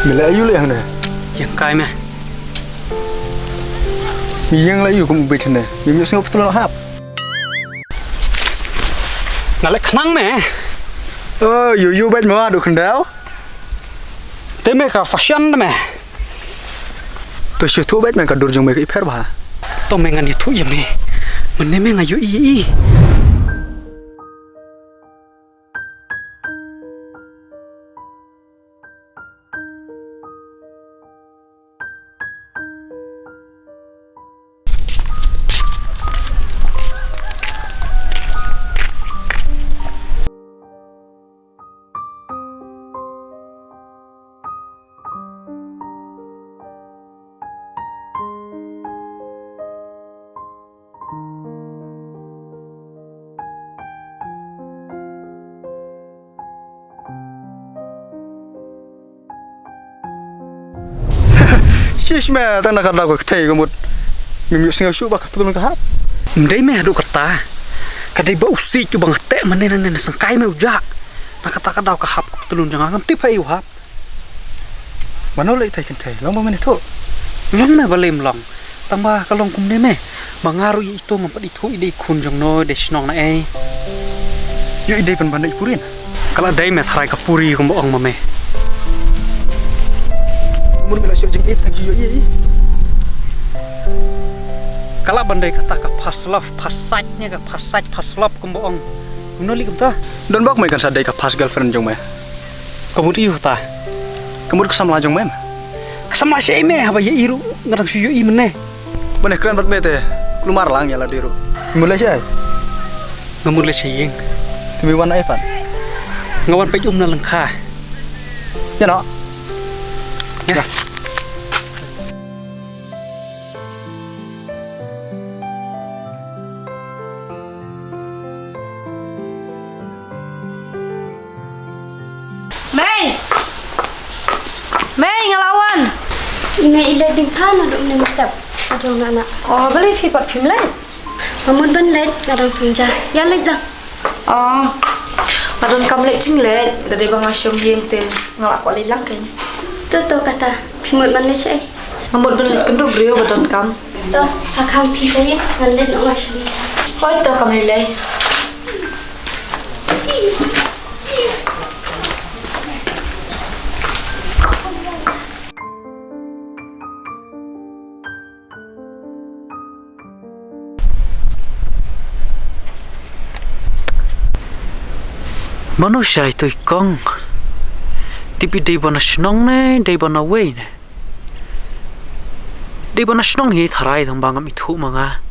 Mila ayu le hang yang kai meh mi yang la ayu kum be chane mi sing op tulon hap ngalek khnang meh yu bet ma du khandau te meh ka fashion meh to shu thu bet men ka dur jong me ka iper ba to meh ngan itu ya meh mene meh ngayu i shish me ta na ka da ko thai ko mut mi sing shu ba ka tulon ka hap ndai meh adu kata kadai ba usi cu bang te mene nene sangkai meh uja na kata ka daw ka hap tulun jangan ngam tip hai hap mano le thai kan thai long ma men tho long meh balem long tamba ka long kum ne meh bangaru itu ngam padi thu ide kun jong no de snong na ai yu ide pan ban dai purin kala dai meh thrai ka puri kum ong ma meh mun mila shu jing it thang yu i kala bandai kata ka phasajnya ka phaslop kum ong noli kum ta don bak me kan sadai ka pas girlfriend jong me kamut iu ta kamur kesam la jong me sama si meh haba ye iru ngarang su yu i mene bane kran bat me te klumar lang ya la diru mula shay ngamur le siyeng mi wan ai fan ngawan pe na lengkha ya no ya Mei ngelawan. Ime ila dingkan aduk nang step. Adung anak. Oh, beli fipat film lain. Mamun ban let kadang sunja. Ya let lah. Oh. Madon kam let cing let. Dari bang asyong yang te ngelak wali lang kan. Tu kata. Pimut ban let shay. Ngamut ban let kendo brio badon kam. Tu sakam pi saya ban let nak masuk. Hoi to kam lelai. manusia itu ikong tapi dia bana snong ne dia bana wei ne dia bana snong hi tharai thang bangam ithu manga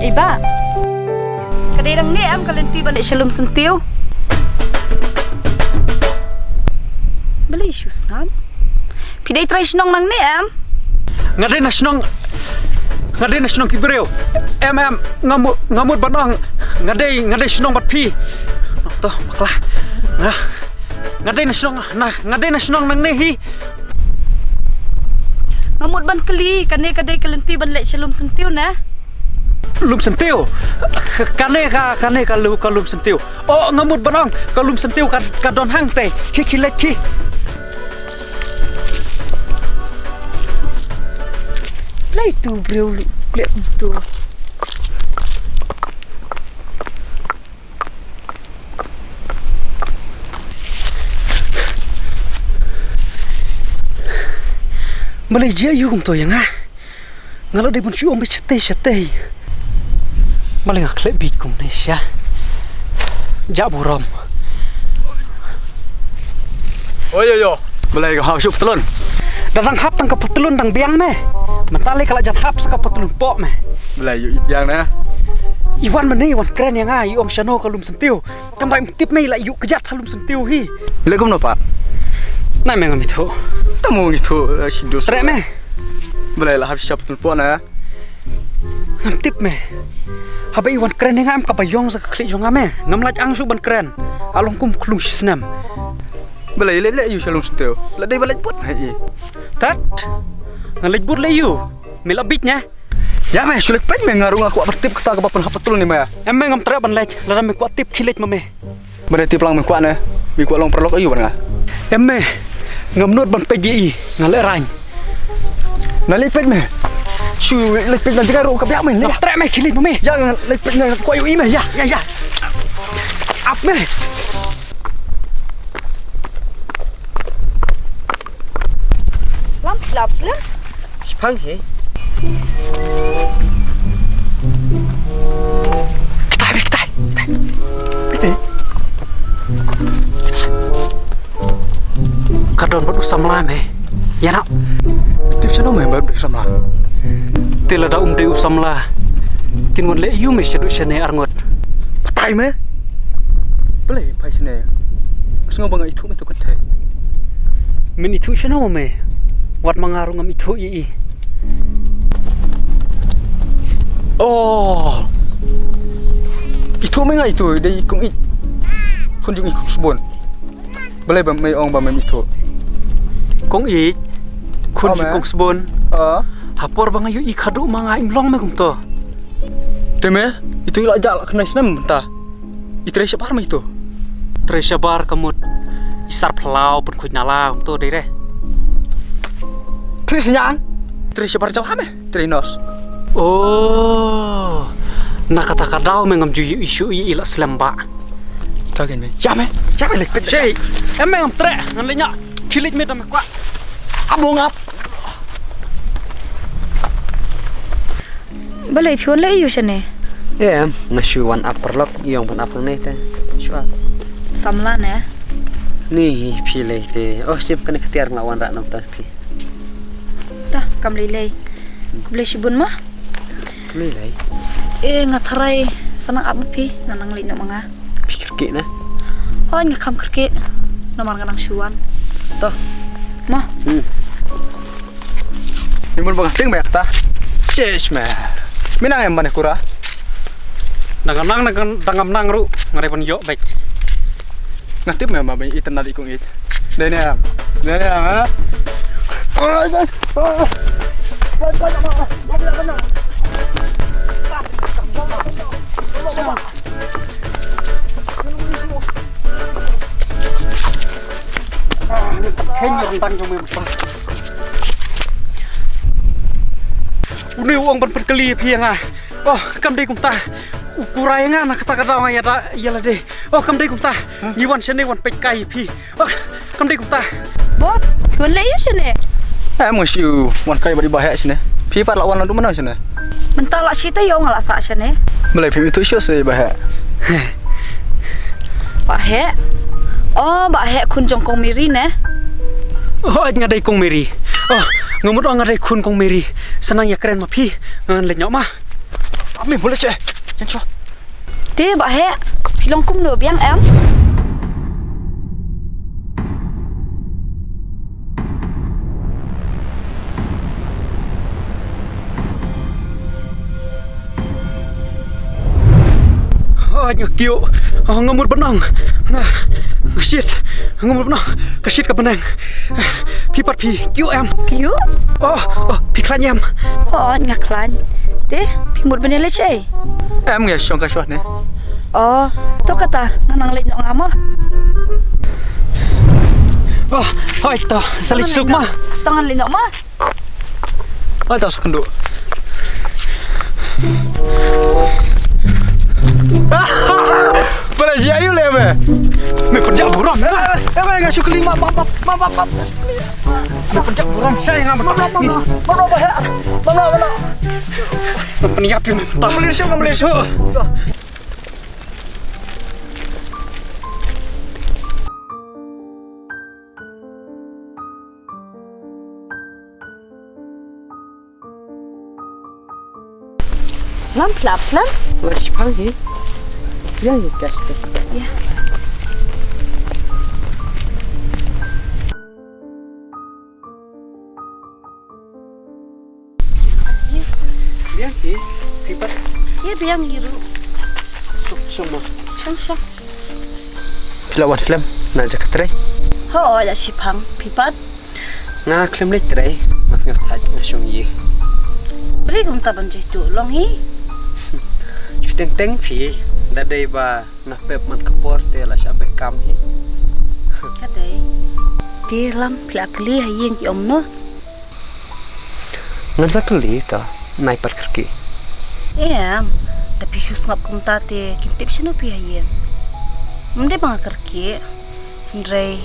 Iba. Kadang ni am kalian tiba nak shalom sentiu. Beli isu ngam. Pidai try snong nang ni am. ngade na snong kibreo em ngamut banang ngade snong bat pi to maklah ngade na snong nang ne hi Ngamut ban keli kane kadai kalian tiba nak shalom sentiu na. lum sentiu kane ka lum sentiu oh ngamut banang ka lum sentiu ka don hang te kilet ki Play tu bro, play tu. Malaysia you kum to yang ngalo de pun si om chete maling akle bit kum nesya ja buram yo belai ka hap syuk telun dadang hap tang ka petelun tang biang me mentale kala jan hap saka petelun pok me belai yu yang na iwan meni iwan keren yang i om shano kalum sentiu tambai tip me la yu kejat halum sentiu hi belai kum no pa nai me ngam itu tamu gitu sidos tre me belai la hap syap telun po na ngam tip me habai iwan keren yang am kapayong saka klik jong ame ngam laj ang su ban keren along kum klung sisnam belai le yu shalom sentiu la dai belai put hai tat ngalaj but le yu Melabitnya. Ya meh, sulit pen meh ngarung aku bertip kita ke papan betul ni meh. Em ngam trek ban lech, lara me kuat tip khilet mame. Bade tip lang meh kuat ne. Mi kuat long perlok ayu ban. Em ngam not ban PJI ngale rany. Na lepet meh. Su lepet na jaga ro ka biak meh. Ngam trek me khilet mame. Ya lepet na ku ayu i meh. Ya. Ap me. Lam lap slam. Sipang he. Kita. Kadon buat usam lah me. Ya nak. Tip sana meh baru sama. Tila da de usam lah. Kin mon le yu me shadu shane arngot. Patai meh. Boleh pai sini. Semua bang itu meh tu kan. Min itu shana me. Wat mangarung ngam itu i. Oh. Itu meh ngai tu dei kong i. Kunjung i sebon. Boleh bang mai ong bang mai itu. Kong i. Kun kong sebon. Hapor bang ayu i khadu manga imlong me kum to. Teme, itu ilak jak kena senam entah. Itu resep apa itu? Tresabar kamut. Isar pelau pun kuj nala kum to deh. Kris nyang. Resep apa jalan Trinos. Oh. Nak kata kadau me ngam juyu isu i ilak selamba. Tagen me. Ya me lepet. Cei. Em ngam tre ngan lenya. Khilit me dam kwa. Abong ngap. Balai phion le yu shane. Em ngasuan upperlock yang pan upper ni te. Shua. Samla ne. Ni pilih te. Oh sim kena ketiar nglawan rak nam ta pi. Dah kam le. Kuble shibun mah. Pilih lai. Ngatarai senang apa pi nanang li manga. Pikir ke na. Oh ngakam kerke. Nomor kanang syuan. Toh. Mah. Imun bang ting banyak ta. Yes me. Minang em mana kura? Nang dangam nang ru ngare pon yo baik. Ngatip me mabay itan nadi kong it. Dene am. Ha. Hanya rentang jom memang. Uni uang ban perkeli piang ah. Oh, kam dei kumta. Ukurai nga nak kata kata orang ya ialah deh. Oh, kam dei kumta. Iwan sene wan pekai pi. Oh, kam dei kumta. Bob, phion le yu shane. Em ngasiu wan kai bari bahaya sini. Pi pat lawan landu mana sini? Mentah lak sita yo ngalak sak shane. Mulai pi itu syos bahaya. Pak he. Oh, Pak he kun jongkong miri ne. Oh, ngadai kong meri. Oh, ngamut orang ngadai kun kong meri. Senang ya keren mah pi. Ngan lenyok mah. Ami boleh cek. Yang cua. Te Pak he. Pilong kum no biang em. Oh, nyakiu. Oh, ngamut benang. Shit. Ngamut benang. Kashit ka benang. Pi kiu em. Kiu? Oh, pi klan em. Oh, nyaklan. Te, pi mut bene le cei. Em nggak syong kasuah nih. Oh, to kata nanang le nyok ngamo. Oh, itu salit suk mah. Tangan le nyok mah. Oh, tahu sekenduk. Boleh jayu le me. Me penjak buram. Nggak syuk kelima. Map. Me penjak buram saya ngam. Mana bahaya? Mana? Peniap yang Tak boleh syuk. Lam plap lam. Sipang he. Ya gas te. Ya. Biang he. Pipat Ye biang yiru. semua. Syang. Lawan slam na jakatrai. Ho ya sipang pipat. Nga klem le trai. Mas ngat taj na syong yi. Beli kum ta ban tu long hi. Teng phi dadai ba na pep man kapor te la sha bekam hi. Kadai. Ti lam pla kli hayeng ki om no. Ngan sakli ka nai pat kerki. Em, tapi sus ngap kum ta te kim tip sino pi hayeng. Mde bang kerki. Ndrei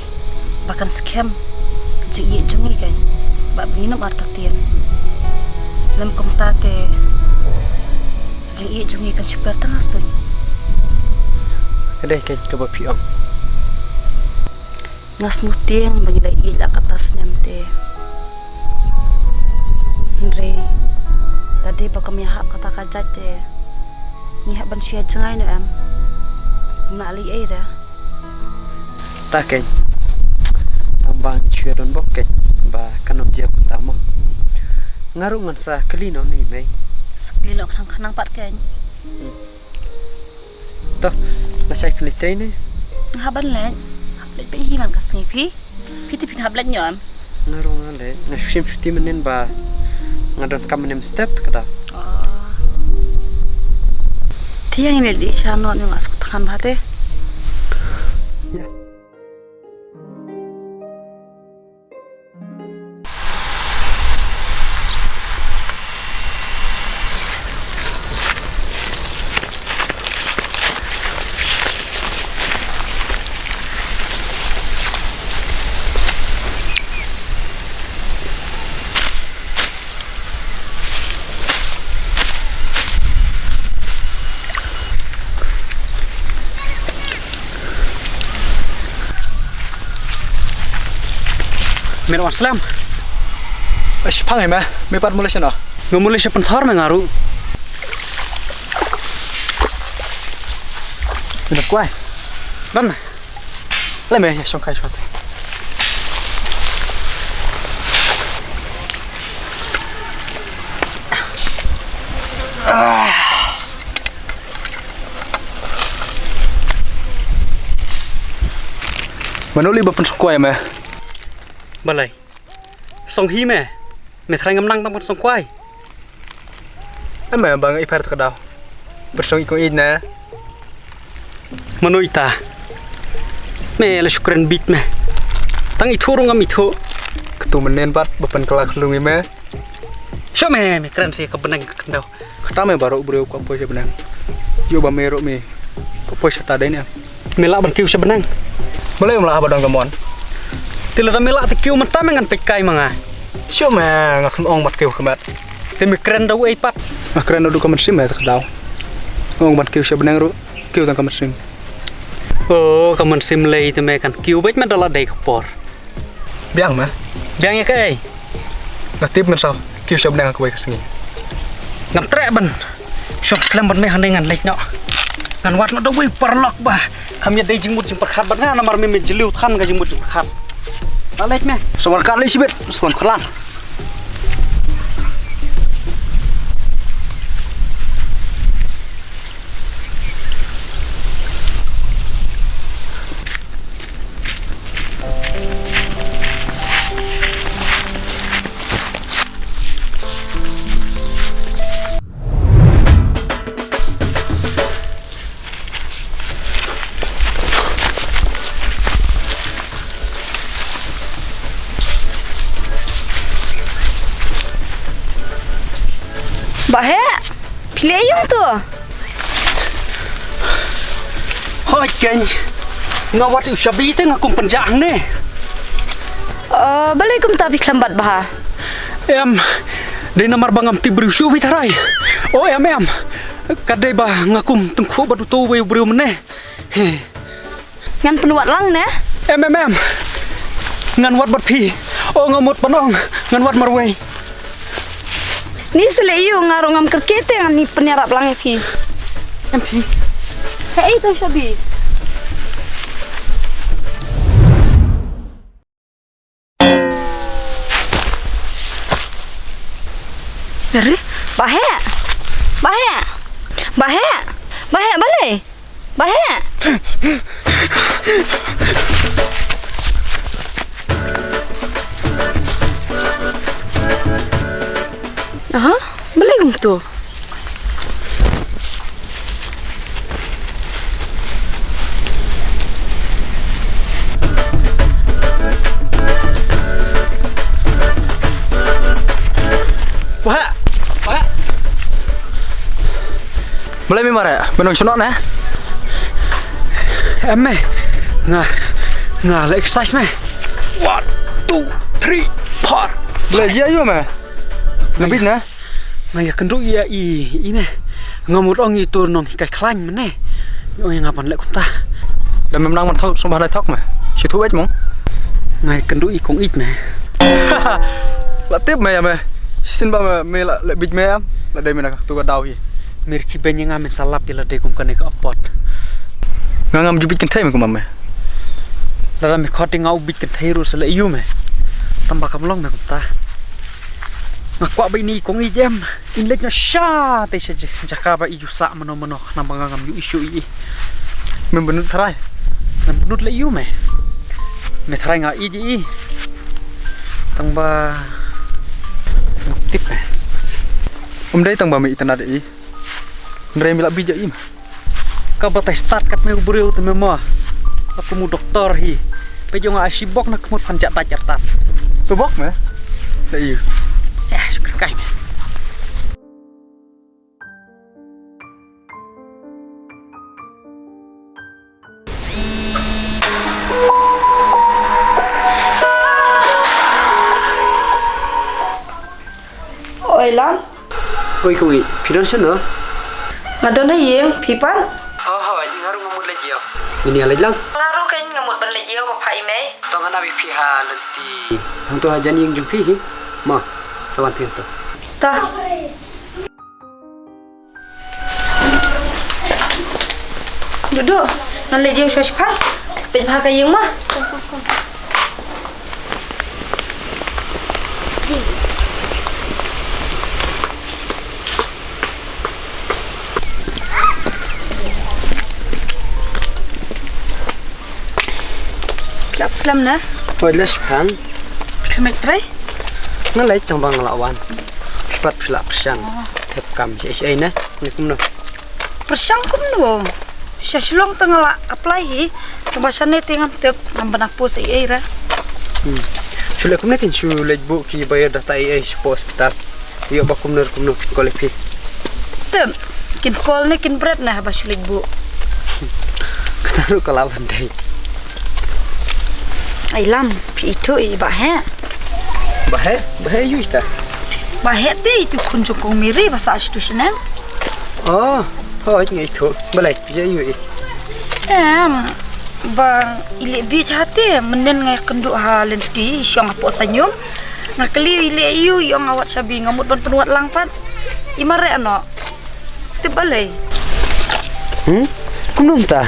bahkan scam jingi jungi kan. Ba binum arta tien. Lem kum ta te jingi jungi kan super tengah sun. Kadai ke ba pi om. Ngas muting bagi la ila katas nemte. Ndrei tadi ba kami hak kata kajat te. Ni hak ban sia jengai no em. Na ali ai dah. Ta ke. Tambang chue don bok ke ba kanom je pertama. Ngaru ngan sa kali no ni mai. Sepi lo kanang pat kan. Toh la sai kali te ni. Haban len. Hablet pe himan ka singi pi. Piti pin hablet nyom. Ngaru ngale na shim shuti menen ba ngadon kamenem step kada. Tiang ini di sana ni ngas kutan hati. Ya. Mero aslam. Ish pangai mah, me pat mulai sana. Ngomulai siya penthar mengaru. Minat kuai. Dan Lai me ya songkai suatu. Manuli ba pun songkai mah. balai. Song hi me trai ngam nang tam song kwai. Ama bang ipar terkadau. Bersong ikut ina. Manu ita. Me la syukran bit me. Tang itu ngam itu. Ketu menen pat bepan kelak lungi me. Syo me keren sih kebenang kendau. Kata me baru bro ko apa benang. Yo ba mero me. Ko po sata dai ne. Melak ban kiu sebenang. Mulai melah badang gamon. Tila melak te kiu mentam ngan pekai manga. Syo me ngak ong mat kiu kemat. Temi keren dau ei pat. Akren adu kamat sim me terkadau. Ong mat kiu sebenang ru. Kiu tang kamat sim. Oh, kaman sim lei te me kan kiu bet me dala dei kapor. Biang mah. Biang ya kai. Ngatip ngan sao. Kiu sebenang aku baik kesengi. Ngam trek ban. Syok slam ban me hande ngan lek no. Ngan wat no dau ei parlok bah. Kami dei jingmut jing perkhat ban ngana mar me jeliu than ga jingmut jing perkhat. Balik me. Soal kali sibet, soal kelang. Bahe, pilih yung tu. Hoi keng. Ngawat usabi te ngakum penjang ne. Balik kum tapi kelambat bah. Em de namar bangam ti bru shu bitarai. Oh em. Kadai bah ngakum tengku badu tu we bru mene. Ngan penuat lang ne. Em. Ngan wat bat pi. Oh ngamut panong ngan wat marwei. Ni selayu ngarong ngam kerkete ngan ni penyarap lang pi. Em pi. Hei tu Shabi. Dari? Bahe. Balik. Bahe. Boleh kum tu. Wah. Boleh mi mara, benong sunok na. Em mày ngà là exercise mày 1 2 3 4 Boleh je ayo me. Lebih na. mày cần rút ý mày ngà một ông ý tôi nong cái khăn mà nè ông ngà bàn lại cũng ta Dan memang man thok sumpah dai thok me. Si thu ech mong. mày cần rút ý cũng ít mày La tip me ya me. Sin ba me la lebih me am. La dai me nak tu ka dau hi. mir khi bên những mình salap là đây cũng cần cái pot Ngam jubit kan thai me kumam me. là mình khó tiếng ngau bịt cái thay rồi sẽ lấy yêu mày tầm bạc cầm long mày cũng ta mà qua bên này cũng ý em in lệch nó xa thế sẽ chắc cả bà yêu sa mà nó nằm bằng ngam yêu issue ý Me benut tharai. nằm nút lấy yêu mày thay ngà ý đi tầm ba ngọc tiếp mày Dai tang ba me itan ada i. Ndre mi la bija im. kau batai start kat meu beriu tu memang aku mu doktor hi pejong asibok nak mut panjat tajar tat Tu bok me. Da i. syukur kai mày Oi lam. Oi kau pidan sana. Ngadon dah yang pipan. Oh, ini ngaruh ngamut lagi ya. Ini alai lang. Ngaruh kan ngamut ban lejio bapa imei. Tangan abi piha lenti. Hang tu hajan yang jumpi hi. Ma, sawan piha tu. Tah. Duduk. Nan lejio syaspan. Sepet bahaka yang mah. Kelap selam na. Oi las phang. Kemek tray. Ngalai tang bang lawan. Pat phila persian. Thep kam si na. Ni kum no. Persang kum no. Syaslong tengah apply hi. Kebasane tengam tep namban apu sa ra. Sulit kum nakin sulit bu ki bayar data ai po hospital. Yo ba kum ner kum no kolek pi. Tep. Kin call ni kin bread na ba sulit bu. Kataru kalawan dai. Ai lam pi itu i ba he. Bahaya yu ita. Ba he te itu kunjung kong miri bahasa institusional. Oh, ngai tu. Balai je yu i. Bang ile bi hati menen ngai kenduk ha lenti syong apo sanyum. Ngakeli ile yu yang awat sabi ngamut ban penuat langpat. Imare ano. Tebalai. Kum nom ta.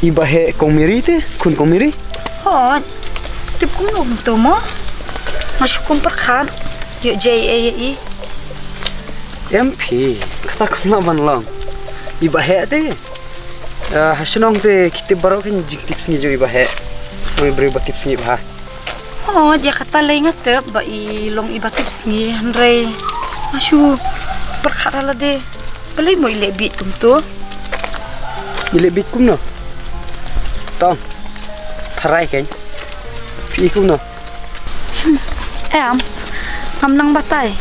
Ibahe kong miri te, kun kong miri. Hot. Tip kumnom to mo. Masukum perkan. Yuk JAE. MP kata kum laban long. Ibahe te. Hasenong te kita baru kan jik tips ni jo ibahe. Moi beri bat tips ni bah. Oh, dia kata lain ngatep ba ilong iba tips ni Andre. Masu perkara la de. Balai mo ile bit tum tu. Ile bit kum no. Tong. Tharai kan. Pi kum no. Ngam nang batai.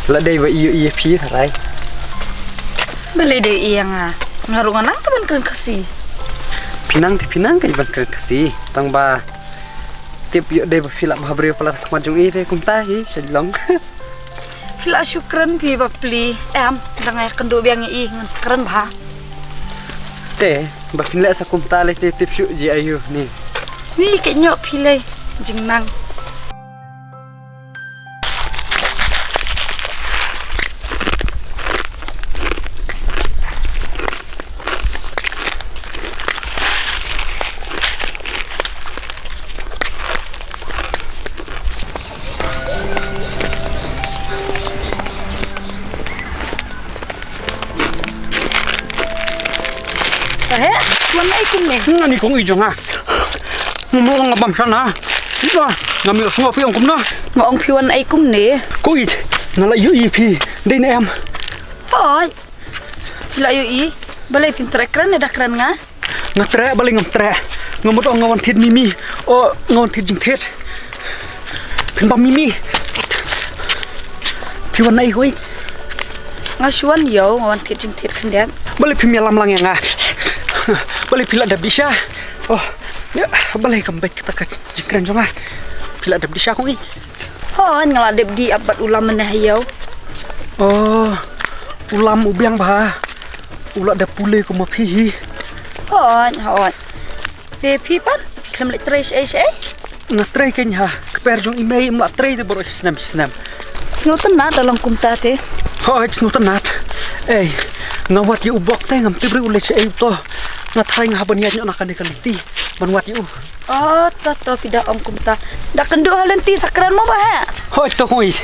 La dai ba iyo pi tharai. Balai de iyang ngarungan nang teman kan kasi. Pinang kai ban keren kasi. Tang ba tip yo dai ba filak ba beri pala kamajung i te kum ta hi selong. Fila syukran pi bapli. Dangai kendo biang i ngan sekeren bah. Te ba pinla sa kum ta le te tip syu ji ayu ni. Ni ke nyok pilai jing nang. Tuan ai kum ni. Ni cũng ý chong à mua ngập bầm sana Ngambil semua pi ong kum na. Ngong piwan ai kum ne. Ko it ngala yu i pi. Dei na em. Oi. La yu i. Balai pim trek kran dah kran nga. Ngatre balik ngatre. Ngamut ong ngawan thit mimi. O ngawan thit jing thit. Pin ba mimi. Pi wan ai ko it. Ngasuan yo ngawan thit jing thit kan dia. Balik pi melam lang yang nga. Balik pila dap disha. Oh. Ya, balik kembali kita ke jingkran jonga. Pila dap disha ko it. Hoi ngaladep di abad ulam meneh yo. Oh. Ulam ubiang ba. Ula dap pule ko mapi. Hoi. Te pi pan. Klam lek tres ai. Ngatre kenya. Keper jong imei mla tre te boro snam. Snoten na dalam kumta te. Hoi snutan nat. Eh, ngawat yu ubok te ngam tibri ule se to. Ngathai ngaban nya nak kan kaliti. Manwat yu. Oh, tato pida om kumta. Dak kenduk halenti sakran mo ba ha? Hoi to hoi.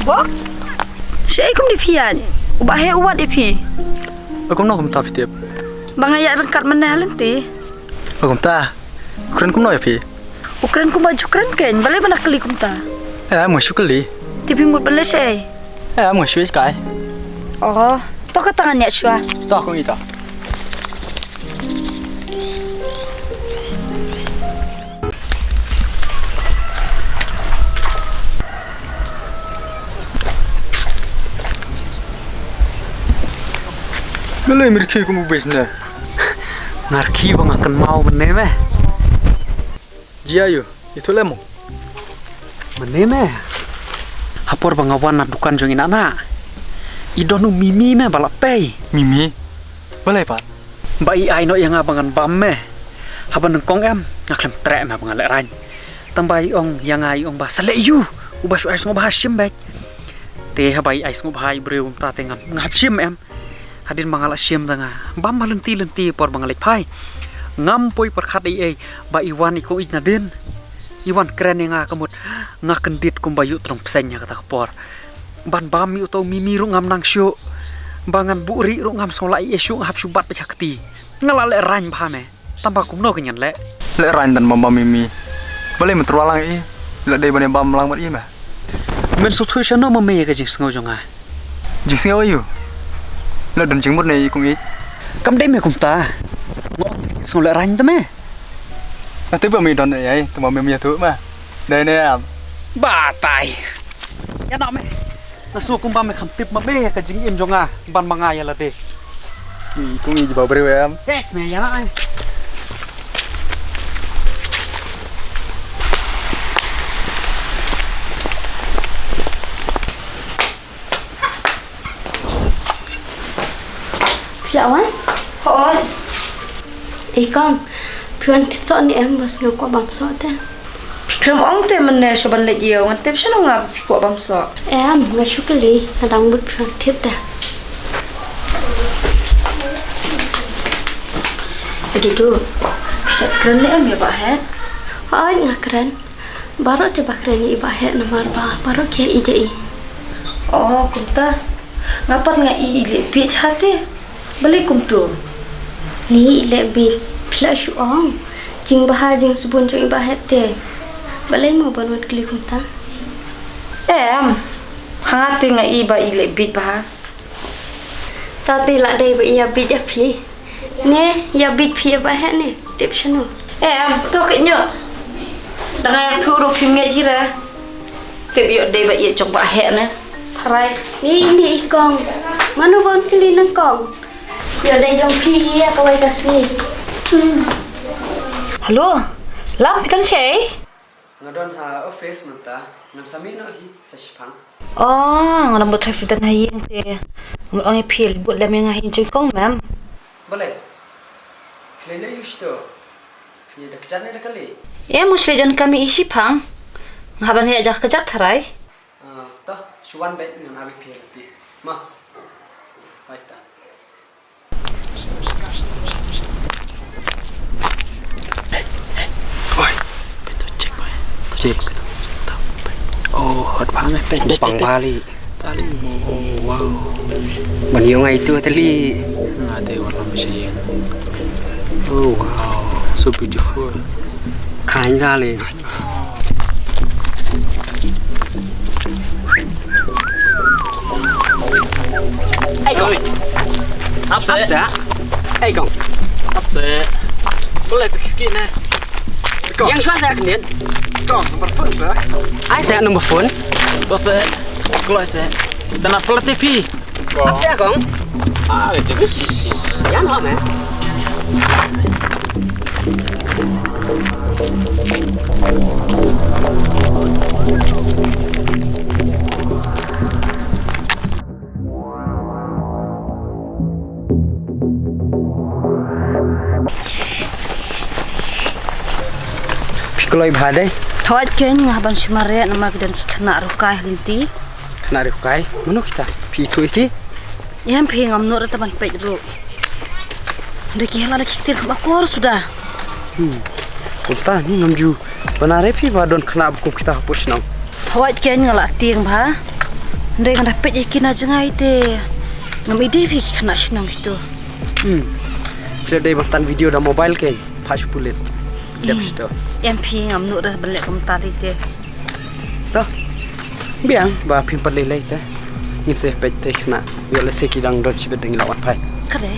Bo? Syai kum di pian. Ubah he uwat di pi. Aku nak kum ta fitiap. Bang ayak rengkat meneh halenti. Aku ta. Keren kum no ya pi. Ukran kum baju keren ken. Balai bana keli kumta. Mo syukali. Tipi mut balai syai. Mo syuai kai. Oh, to ka tangan nya syua. Ta aku ita. Balai mirki kum ubes na. Ngarki bang akan mau meneme. Jia yo, itu lemo. Meneme. Hapor bang awan nak dukan jong inana. Idonu mimi me balap pay. Mimi. Balai pat. Bai ai no yang abangan bam me. Haban kong em ngaklem trek me bang alek rany. Tambai ong yang ai ong ba sale yu. Ubah su ai ngobah hasim baik. Te habai ai ngobah ai breu ta tengan ngapsim em. Hadin mangala sim tanga bam malenti por bangalek pai ngam poi perkhat ai ba iwan iko ik nadin iwan keren nga kamut nga kendit kum bayu trong psenya kata por ban bam mi uto mimi ru ngam nang syu bangan buri ru ngam sola i syu ngap subat pechakti ngala le rany ba me tamba kum no kenyan le Ran dan mama Mimi. Balai mentrualang i. La dei bane bam lang mat i ma. men so thu chano ma me ka jing sngo jonga Jising ayu. La dan jingmut nei kung i. kam dei me kum ta ngo so le rany ta me Ate ba mi don ai, tama Mimi thu ma. Dei ne am. ba tai ya na me na su kum ba me kham tip ma me ka jing im jonga ban manga ya la de I kung i ba breu am. tek me ya na ai Lawan? Hoi. Con, Phiên thích dọn đi em và snow qua bám sọ thế. Kram ong te man ne soban le yo ngan tep sano nga ko bam so. Em, mà chú cái lý, là đang bút phiên thiết ta. Aduh. Sat kran le am ya ba he. Ôi, ngạc keren. Baru te bakren iba het nomor ba, baru kia ide i. Oh, kumta. Ngapat nga i le pit hati. Balik kum tu. Ni ile bi, pila shu ong. Jing baha jing subun jing iba het te. Balai mau banwat kli kum ta. Em. Hangati nga i ba i le pit ba. Tati la dei ba iya bit ya pi. Ne, ya bit pi iba het ne, tip shanu. Em, to ke nyo. Dangai thu ro phim nge chi ra. Tep yo dei ba i chong ba he ne. Tharai, ni i kong. Manu bon kli nang kong. Yo dei jong pi hi ka wai ka si. Halo, lam pitan siya Ngadon ha office menta nam sami no hi sa Shipang. Oh, nga nambot sa pitan na yin te. Ang ipil, buat lam yung ahin kong, ma'am. Boleh. Lele yusto. Ni dak jane dak kali. Ya, musli dan kami isi pang. Ngaban niya ajak kejak taray. Toh, suwan bet ngan abi pi ti. Ma. Baita. Cik. Oh, hot banget pek. Pang bali. Tali. Oh, wow. Maniyo nga itu tali. Ada warna macam Oh, wow. So beautiful. Kain kali. Kong. Apsa. Kong. Apsa. Boleh pergi na. Yang suara saya kenal. Kong, nomor phone sah. Saya nombor phone. Terus kalau saya kita nak pelat TV. Apsa Kong. Ah, itu guys. Yang lama. Pikulai badai. Hawat ken ngaban simare nama kedan kena rukai linti. Kena rukai. Mana kita? Pi itu iki. Yang pi ngamnur teman pej ru. Ndeki hala kiktir bakor sudah. Kunta ni ngamju. Benare pi badon kena buku kita hapus nang. Hawat ken ngala ting ba. Ndek ngada pej ikin aja ngai te. Ngam ide pi kena sinam itu. Bila day bantan video dah mobile ken. Pas pulit. Dap situ. Yang pi ngamnur dah balik komentari te. Toh. Biang ba pimpat lelai te. Ngin se pej te kena. Yo le se kidang dot sibet dengan lawan pai. Kade.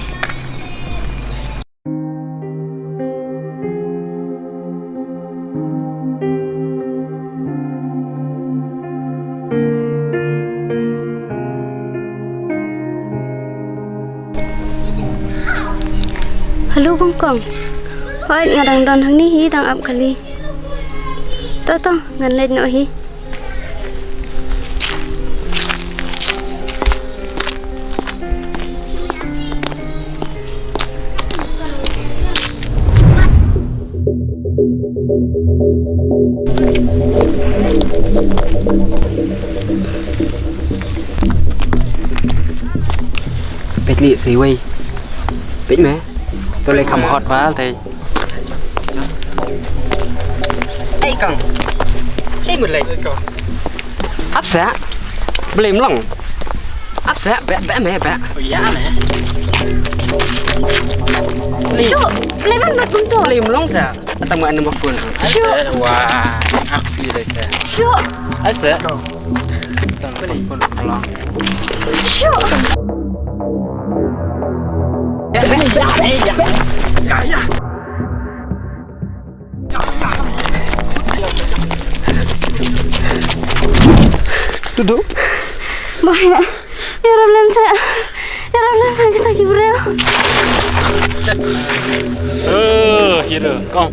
Halo Bang Kong. Hoy ngadang don hang ni hi dang ap kali. To ngan lej no hi. Pej ni si wei. Pej meh. Tôi lấy khăm hot vào thì Kong Say một lấy Áp xạ Blame lòng Áp xạ bẹ mẹ bẹ Giá này. Syuk, levan mat bang tu. Blame lòng xạ Tang mana nombor phone Wah, aku dia kan. Syuk, Asa. Tang phone long syuk. Duduk. Bahaya. Ya Rablan saya. Ya Rablan saya kita kibrel. Hero. Kong.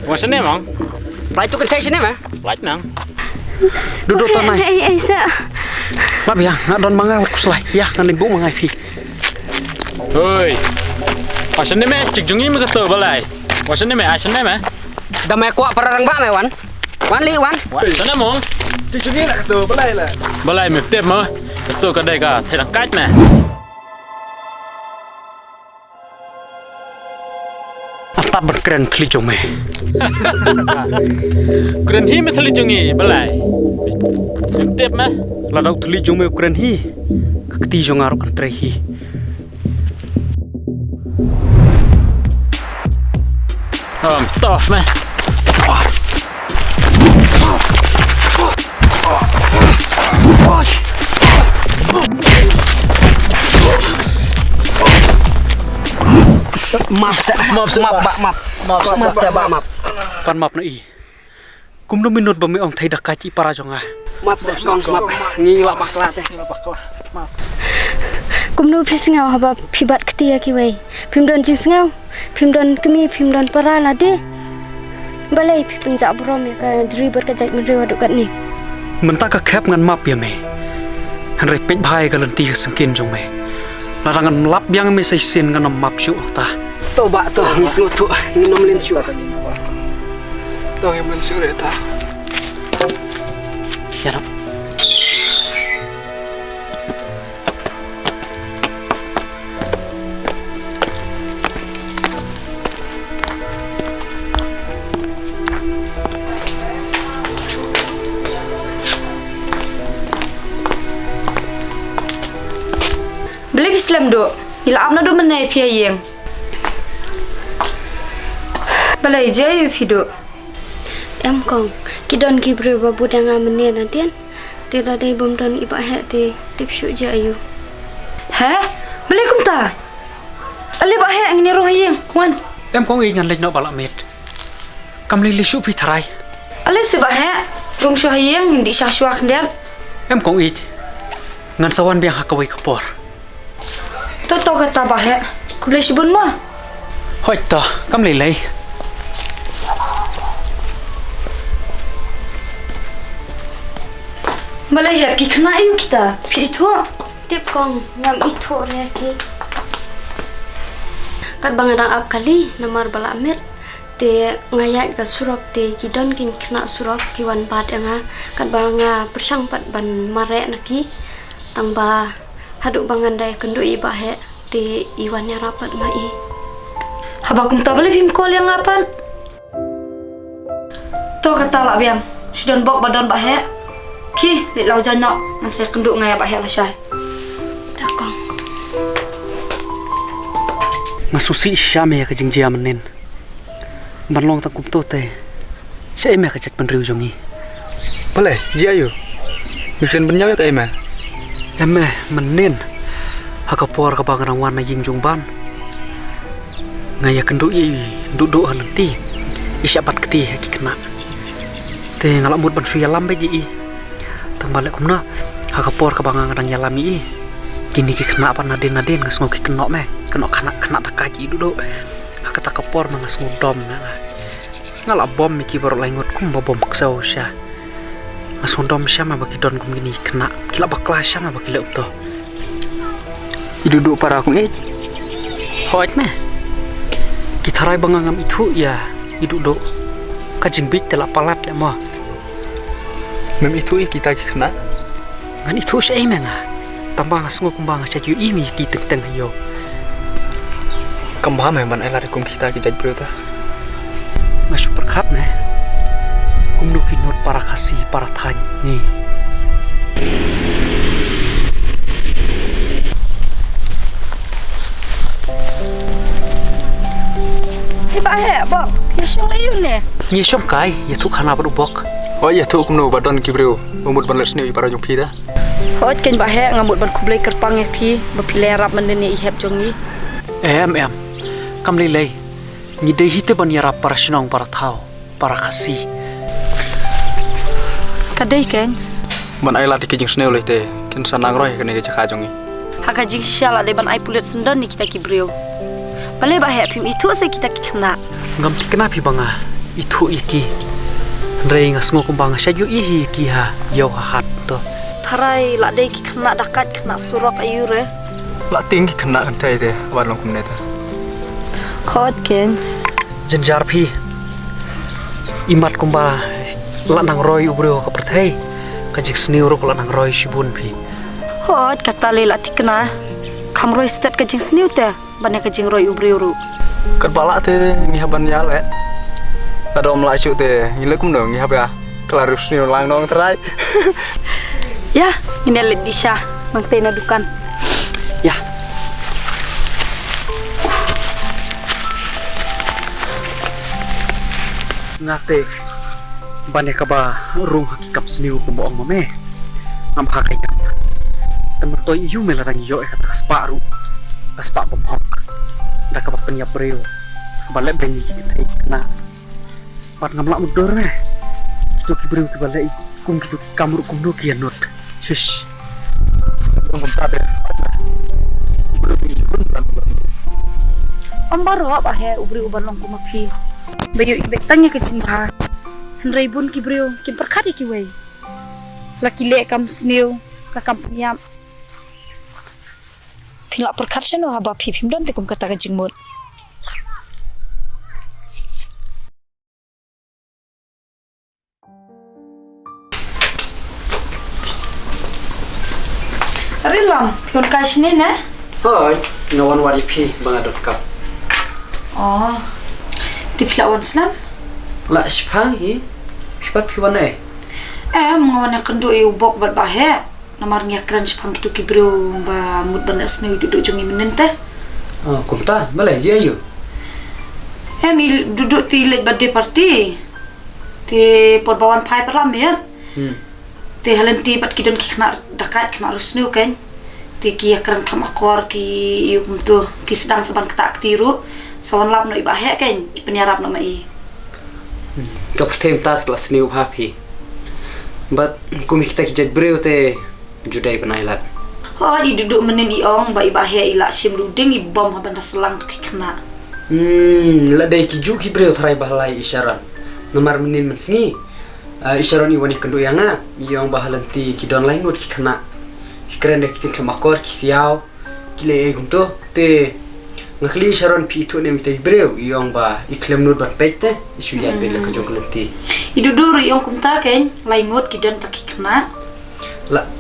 What's your name, Mong? Lại tu cái sini mah. Like nang. Duduk tanai. Saya. Lap ya, ngadon mangai kuslai. Ya, ngan ibu mangai pi. Oi. What's your name? Cik jungi muka tu balai. What's your name? What's your name? Damai kuat perang bak mai wan. Wan li wan. What's your name, Mong? Cik jungi nak kata balai lah. Balai mep tep mah. Ketua kedai ka, thang kat mah. Apa berkeren kli jome. Keren hi meh thali jungi balai. Mep tep mah. Ladau tuli jome keren hi. Kakti jongaru kan tre hi. Tough mah. Maaf Pan maaf na i. Kum no minut ba may ong thay dakati para jonga. Maaf ngi wa bakla te. Kumnu pisngau haba pibat ketia kiwei. Pimdon jingsngau. Pimdon kemi pimdon para lade. Balai pi penjak brom ya ka driver ka jai mendri waduk kat ni. Menta ka khap ngan map ya me. Han rei pet bhai ka lanti sangkin jong me. Larangan lap yang me sai sin ngan map syu ta. Toba to ngis ngutu nginom len syu. Tong yang mensure ta. Ya rap. Islam do. Ila amna do menai pia yang. Balai je pi do. Em kong kidon kibre babu danga menen adian. Tira dei bom don iba he ti tip shu je ayu. Ha? Balai kum ta. Ali ba he ngini ro yang. Wan. Em kong i ngan lek no bala met. Kam li su pi tharai. Ali se ba he. Rung shu yang hindi sha shuak ndian. Em kong i ngan sawan biang hakawai kapor. To kata ba he. Kulai shibun ma. Hoi ta kam li lei. Balai he ki khna ayu kita. Pi itu. Tip kong ngam itu re ki. Kat bangarang ap kali namar bala amir te ngayat ka surok te kidon kin kena surok kiwan pat nga kat banga persang pat ban mare naki tangba haduk bangan dai kendu iba he te iwan ya rapat mai. Haba kum ta balai pim kol yang apan. To kata la biang. Sudan bok badan ba he. Ki li lau jana nang saya kendu ngaya ba he la syai. Ta kong Ngasusi syame ya kajing jia menen. Ban long tak kum to te. Syai me kajat ban riu jongi. Balai ji ayu. Mungkin benyau ka ema. Eme menen. Hakapor ka bangarang wana ying jong ban. Ngaya kendu i duduk nanti. Isyapat keti ki kena. Te ngalak mut ban suya lambe ji i. Tang balik kumna hakapor ka bangarang yalami i. Kini ki kena apa naden ngas ngoki kenok me. Kenok kena dakaji duduk. Hakata kapor mangas ngudom na. Ngalak bom miki baru laingot kum bom ksau sya. Ngas ngudom sya ma bagi don kum gini kena. Kila bakla sya ma bagi leup to. Iduduk para aku ni. Hoit me. Kita rai bangangam itu ya iduduk. Kajing bit telak palat le mo. Mem itu kita kena. Ngan itu sya me nga. Tambah ngas ngukumbang sya yu imi ki teng yo. Kembah memang elar kum kita kijaj berita. Nggak super cup nih. Kum duki not para kasih para tanya nih. Ba he bok. Ki syong ayu ne. Nyi syom kai ya tu kana berubok. Oh iya tu kum no badon kibreu. Umut ban lesni para jong pida. Hot ken ba he ngamut ban kublai kerpang e pi. Bapilai rap menen ni ihep jongi. Em. Kam lelai. Ngidei hite ban yarap para sinong para tau. Para kasih. Kadai ken. Ban ai la di kijing sneu le te. Kin sanang roi kene ke jaka jongi. Haka jing syala le ban ai pulet sendan ni kita ki breu. Balai ba he pim itu se kita ki kena. Ngam ti kena pi banga. Itu iki. Rei ngas ngukumbang sya yu ihi ki ha. Yo hat to. Tharai la dei ki kena dakat kena surok ayu re. La tinggi kena kan tai te. Wan long kum neta. Hot ken. Jenjar pi. Imat kumba la nang roi ubreo ka perthai. Kajik sniu ro la nang roi shibun pi. Hot kata le la tikna. Kam roi step ka jing sniu te. Bane ka jing roi ubreu ru. Kat bala te ngi haban ya le. Adom la syu te ngile kum no ngi hab ya. Klarus ni lang nong terai. Ya, ini le disha mang tena dukan. Ya. Ngate bane ka ba rung hakikap sniu kumboong mame. Ngam hakai ka. Temer toy yu melarang yo e kata kasparu. Kaspa bomhok. Da ka ba penyap breu. Balek benyi kita na. Pat ngam lak mudur me. Kitu ki breu ki balek kum kitu ki kamur kum no ki anut. Shush. Kum ta de. Ambar wa ba he ubreu balong ku mapi. Bayu ibek tanya ke jingha. Henry bun ki breu kin perkadi ki wei. Laki le kam sniu ka kam punyam. Pilak perkat seno haba pipim don te kum kata ka jingmut. Rilam, pion kai sini ne? Hoi, ngawan wari pi bangadot kap. Oh. Ti pilak wan slam? La shpang hi. Shipat pi wan eh. Ngawan yang kendu e ubok bat bahe. namar ngya kran sepang kitu kibro ba mut ban asne duduk jungi menen teh. Oh, kumta, balai je ayo. Duduk ti late birthday party. Ti pot bawan pai peram ya. Ti halen ti pat kidon ki kena dakat kena rusnu kan. Ti ki akran kam akor ki yum tu ki sedang saban ketak tiru. Sawan lap no ibahe kan ipeniarap nama i. Kap tem tat kelas ni happy. But kumi kita kijat breu te judai penailat. Oh, di duduk menen iong ba ibahe ila sim luding ibom haban selang tu ki kena. Ladai kiju ki breu tharai bahalai isyarat. Nomor menin mensingi. Isyarat ni wani kendu yanga iong bahalan ti kidon lain ngut ki kena. Keren dek tin kemakor ki siau. Kile egum tu te ngakli isyarat pi itu nem te breu iong ba iklem nut ban pete isu ya bela kejong kelenti. Idudur iong kumta kan lain ngut kidon tak ki kena.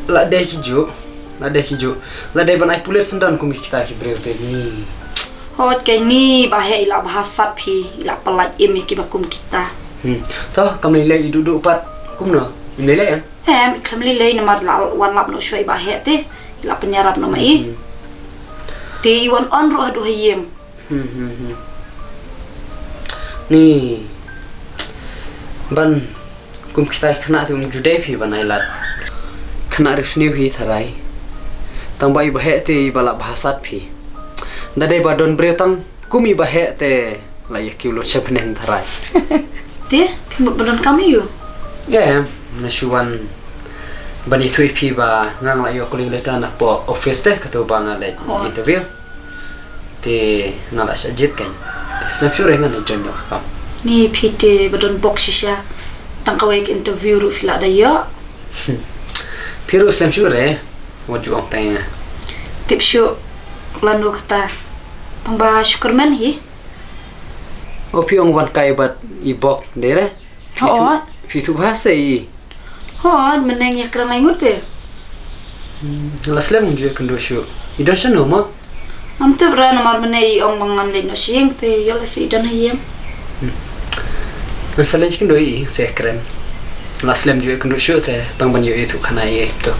Ladai kiju. Ladai ban ai pulet sendan kumi kita ki breu te ni. Hot kayak ni bahe ila bahasa pi ila pelat ki bakum kita. Toh kami lelai duduk pat kumno. Lelai kan? Kami lelai nomor wan lap no shoi bahe te ila penyarap nama i. Ti iwan on ruh aduh hayem. Ni ban kum kita kena tu judai pi ban ailat. Kena resniu hi tharai. Tambai bahe te balak bahasat pi. Dadai badon bretang kumi bahe te layak kiulur sepenen tharai. Te pimut badan kami yo. Ya, nasuan bani tu pi ba ngang layo kuling leta nak po office teh katu bang ale interview. Te ngala sajit kan. Snap sure ngan join yo kam. Ni pite badan box sisya. Tangkawai interview ru fila da yo. Piru snap sure waju ong tanya. Tip show lanu kata pangba syukurman hi. Opi ong wan kai bat ibok dere. Pitu bahasa i. Meneng ya kran lain te. Laslam juga kendo show. Idan sano mo. Amte bra namar menei ong mangan le no sieng te yo la si dan hayem. Nasalaj kendo i sekren. Laslam juga kendo show te tang ban yo itu kana ye to.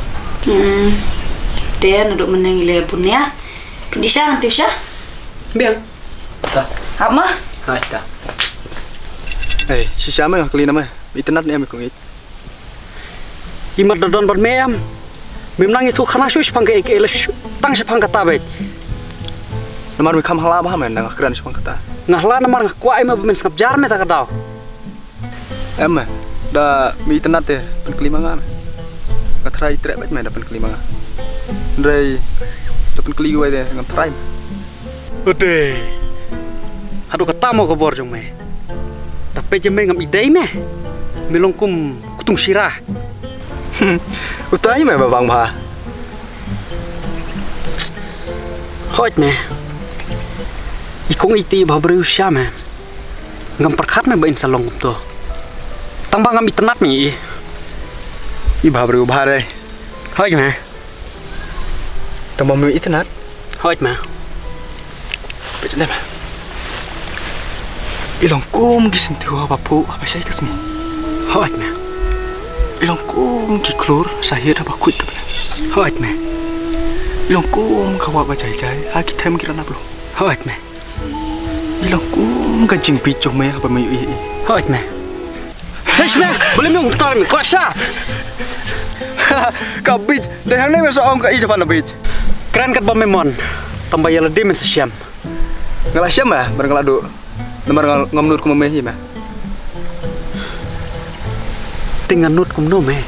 Te nuduk meneng le punya. Pindisha nanti sya. Biang. Ta. Apa? Ha ta. Si siapa yang kali nama? Internet ni kong it. Imat dadon ban meam. Memang itu khana shu sepang ke ele tang sepang kata bet. Namar mi kam hala bah men nang keren sepang kata. Ngahla namar ngakwa ima bemen skap jar me tak kadau. Da mi internet te pen kelima ngam. Ngatrai trek bet men da pen kelima ngam. Ndai da pen keliwa de ngam trai. Ode. Aduh kata mau kebor jong me. Tapi jeme ngam idei me. Melongkum kutung sirah. Utai me babang bah. Hot me. Ikong iti bah beriu sya me. Ngam perkat me ba insalong to. Tang bang ngam internet mi. Ibah beri ubah deh. Hot me. Tambah mi internet. Hot me. Baca deh. Ilong kum gisentuh apa pu apa saya kesini. Hot me. Ilong kum di klur sahir apa kuit tu. Hot me. Ilong kum kawa baca jai. Aki tem kira nak lu. Hot me. Ilong kum gancing picuk me apa me i. Hot me. Hesh me. Boleh me utar me. Kuasa. Kau bit. Dah ni masa om ka i japan bit. Keren kat ba memon. Tambah yala de men sesiam. Ngalah siam ah barang kaladu. Nomor ngamnut ku memehi mah. Tinggal nut kum no me.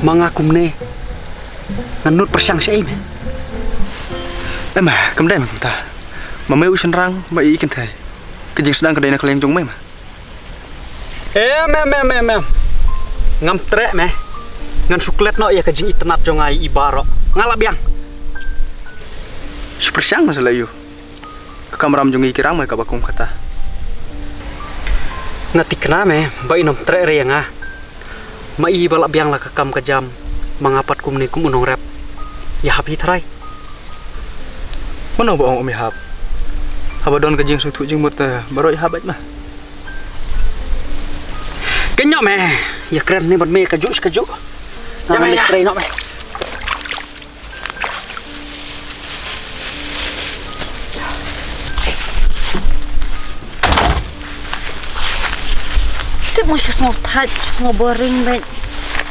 Manga kum ne. Nganut persang sei me. Mah, kam dai mah ta. Mameu senrang mai ikan thai. Kejing sedang kedai nak keleng jong mai mah. Me. Ngam trek me. Ngan suklet no ya kejing internet jong ai ibaro. Ngala biang. Super sang masalah you. Kamaram jong ikirang mai ka bakum kata. Ngati kena me, ba inom trek re nga. Mai balak biang la kakam kejam. Mangapat kum ne kum unong rap. Ya hapi tharai. Mana ba om hab. Habadon kejing sutu jing mut baroi habat mah. Kenyok me. Ya keren ni bat me kaju. Ya me trek no me. mau susah thaj, susah boring bet.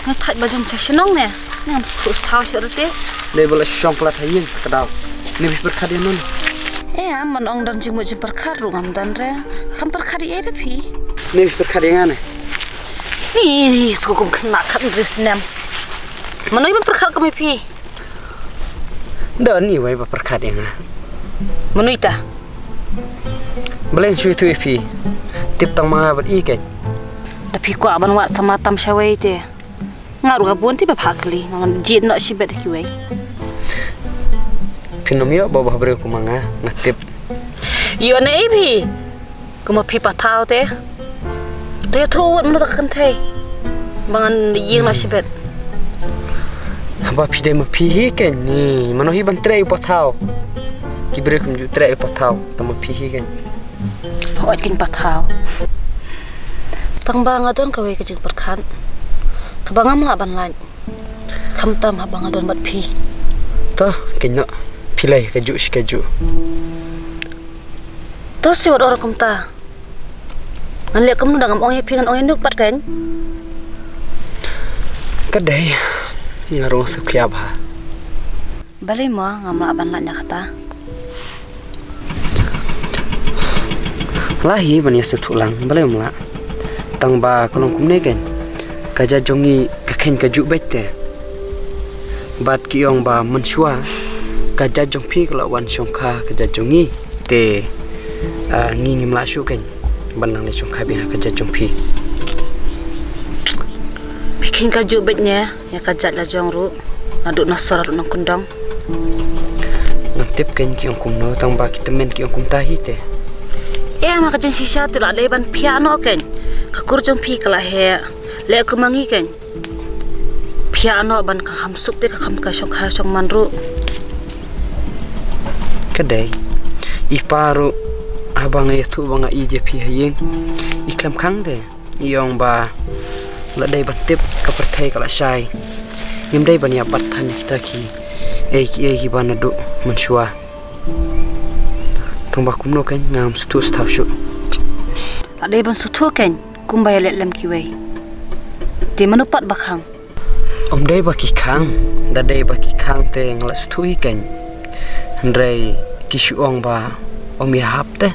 Ngai thaj bajang casenong ne. Ngam terus tahu syurte. Le boleh syong pelat hayin kedau. Ni berkat dia nun. Man ong dan jimu jim perkar rungam dan re. Kam perkar ye re pi. Ni berkat dia ngane. Ni sukum kena kat dress nem. Manoi ban perkar kami pi. Dan ni wai berkat dia ngane. Manoi ta. Belen shui tu pi. Tip tang ma ber I kan. Tapi ko aban wat sama tam syawai te. Ngaru gabun ti bapakli ngan jin no sibet ki wai. Pinomio bawa beri ku manga ngatip. Yo na pi. Kuma pi patau te. Te thu wat mun kan thai. Bangan ying no sibet. Haba pi dai ma pi hi kan ni. Manohi ban tre u patau. Ki beri ku ju tre u patau tama pi hi kan. Oi kin patau. Tang bang adon ka wei ka jing perkan. Ka bangam la ban lan. Kham tam ha bang adon bat pi. Toh kena pilai kaju si kaju. Terus si orang kum ta. Ngan liat kamu dangam ong ye pi ngan ong ye nuk pat kan. Kadai ngarung sukiab ha. Balai mo ngam la ban lan kata. Lahi ban yasu tulang balai mula. Tang ba kolong kum ne kan. Kaja jongi kakhen kaju bete. Bat kiong ba mensua kaja jong pi kalau wan syongkha kaja jongi te ngingim la shu kan banang le syongkha bi kaja jong pi Bikin kaju betnya ya kajat la jong ru. Aduk nasor nang kundang. Ngantip kan kiong kum no tang ba kitemen kiong kum tahi te. Ma kajang sisa ti la le ban piano kan. Kakur jong pi kala he. Le aku mangi kan. Piano ban ka kham suk te ka kham ka syongkha syong manru. Kadai iparu abang itu bang ije pi hayeng iklam khang de iong ba la dai ban tip ka perthai kala sai nim dai ban ya pat than kita ki ki ban adu mensua tong ba kum no kan ngam stu staw shu La dai ban suthu kan kum bai le lem ki wei. Ti manupat bakhang. om dai ba ki khang da dai ba ki khang te ngla stu hi kan Andrei kisuong ba om ya hapte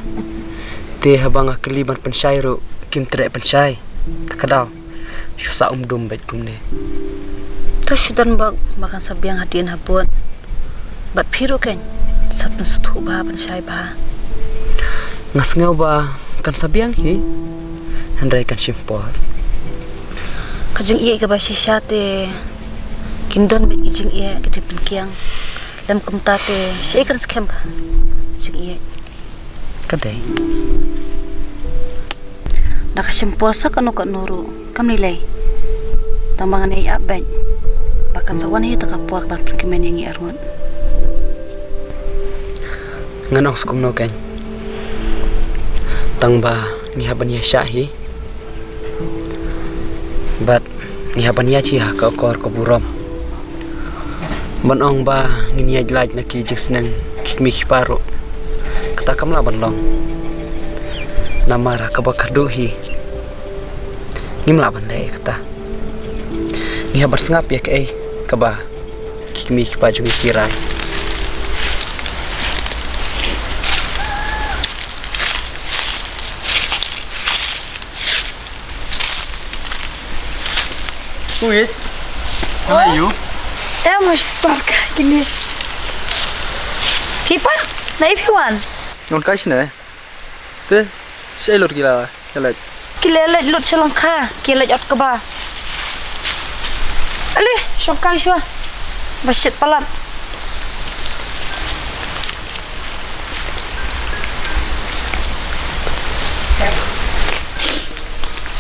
te habang akliban pensai ro kim tre pensai takadau susah dum bet kumne Tu sudan bak makan sabiang hadian habun. Bat piru kan sat na suthu ba ban sai ba. ngas ngau ba kan sabiang hi Andrei kan simpor Kajing iya ka ba sisa te kindon bet kijing iya kedipin kiang. Lam kum ta te sei kan skem ka. Jing iya. kadai Nakasimpor sa kanu ka nuru kam nilai. Tambangan ay abad. Bahkan sawan hi takapor ban kemen yang iarun. nganong sukum no kan tang ba ni haban ya syahi bat ni haban ya chi ha ka kor ko burom banong ba ngini ajlaj na ki jisnang kikmi paro kata kamla banlong namara ka bakarduhi ngimla bandai kata ni habar sengap ya ke ka ba kikmi paju kirai Ui. Ala you. Mas besar gini. Pipa? Na ipiwan. Non kai sine. Te sei lor gila. Jalan. Kilele lut selangka, kilele ot keba. Ali, syongkai syua. Basit palat.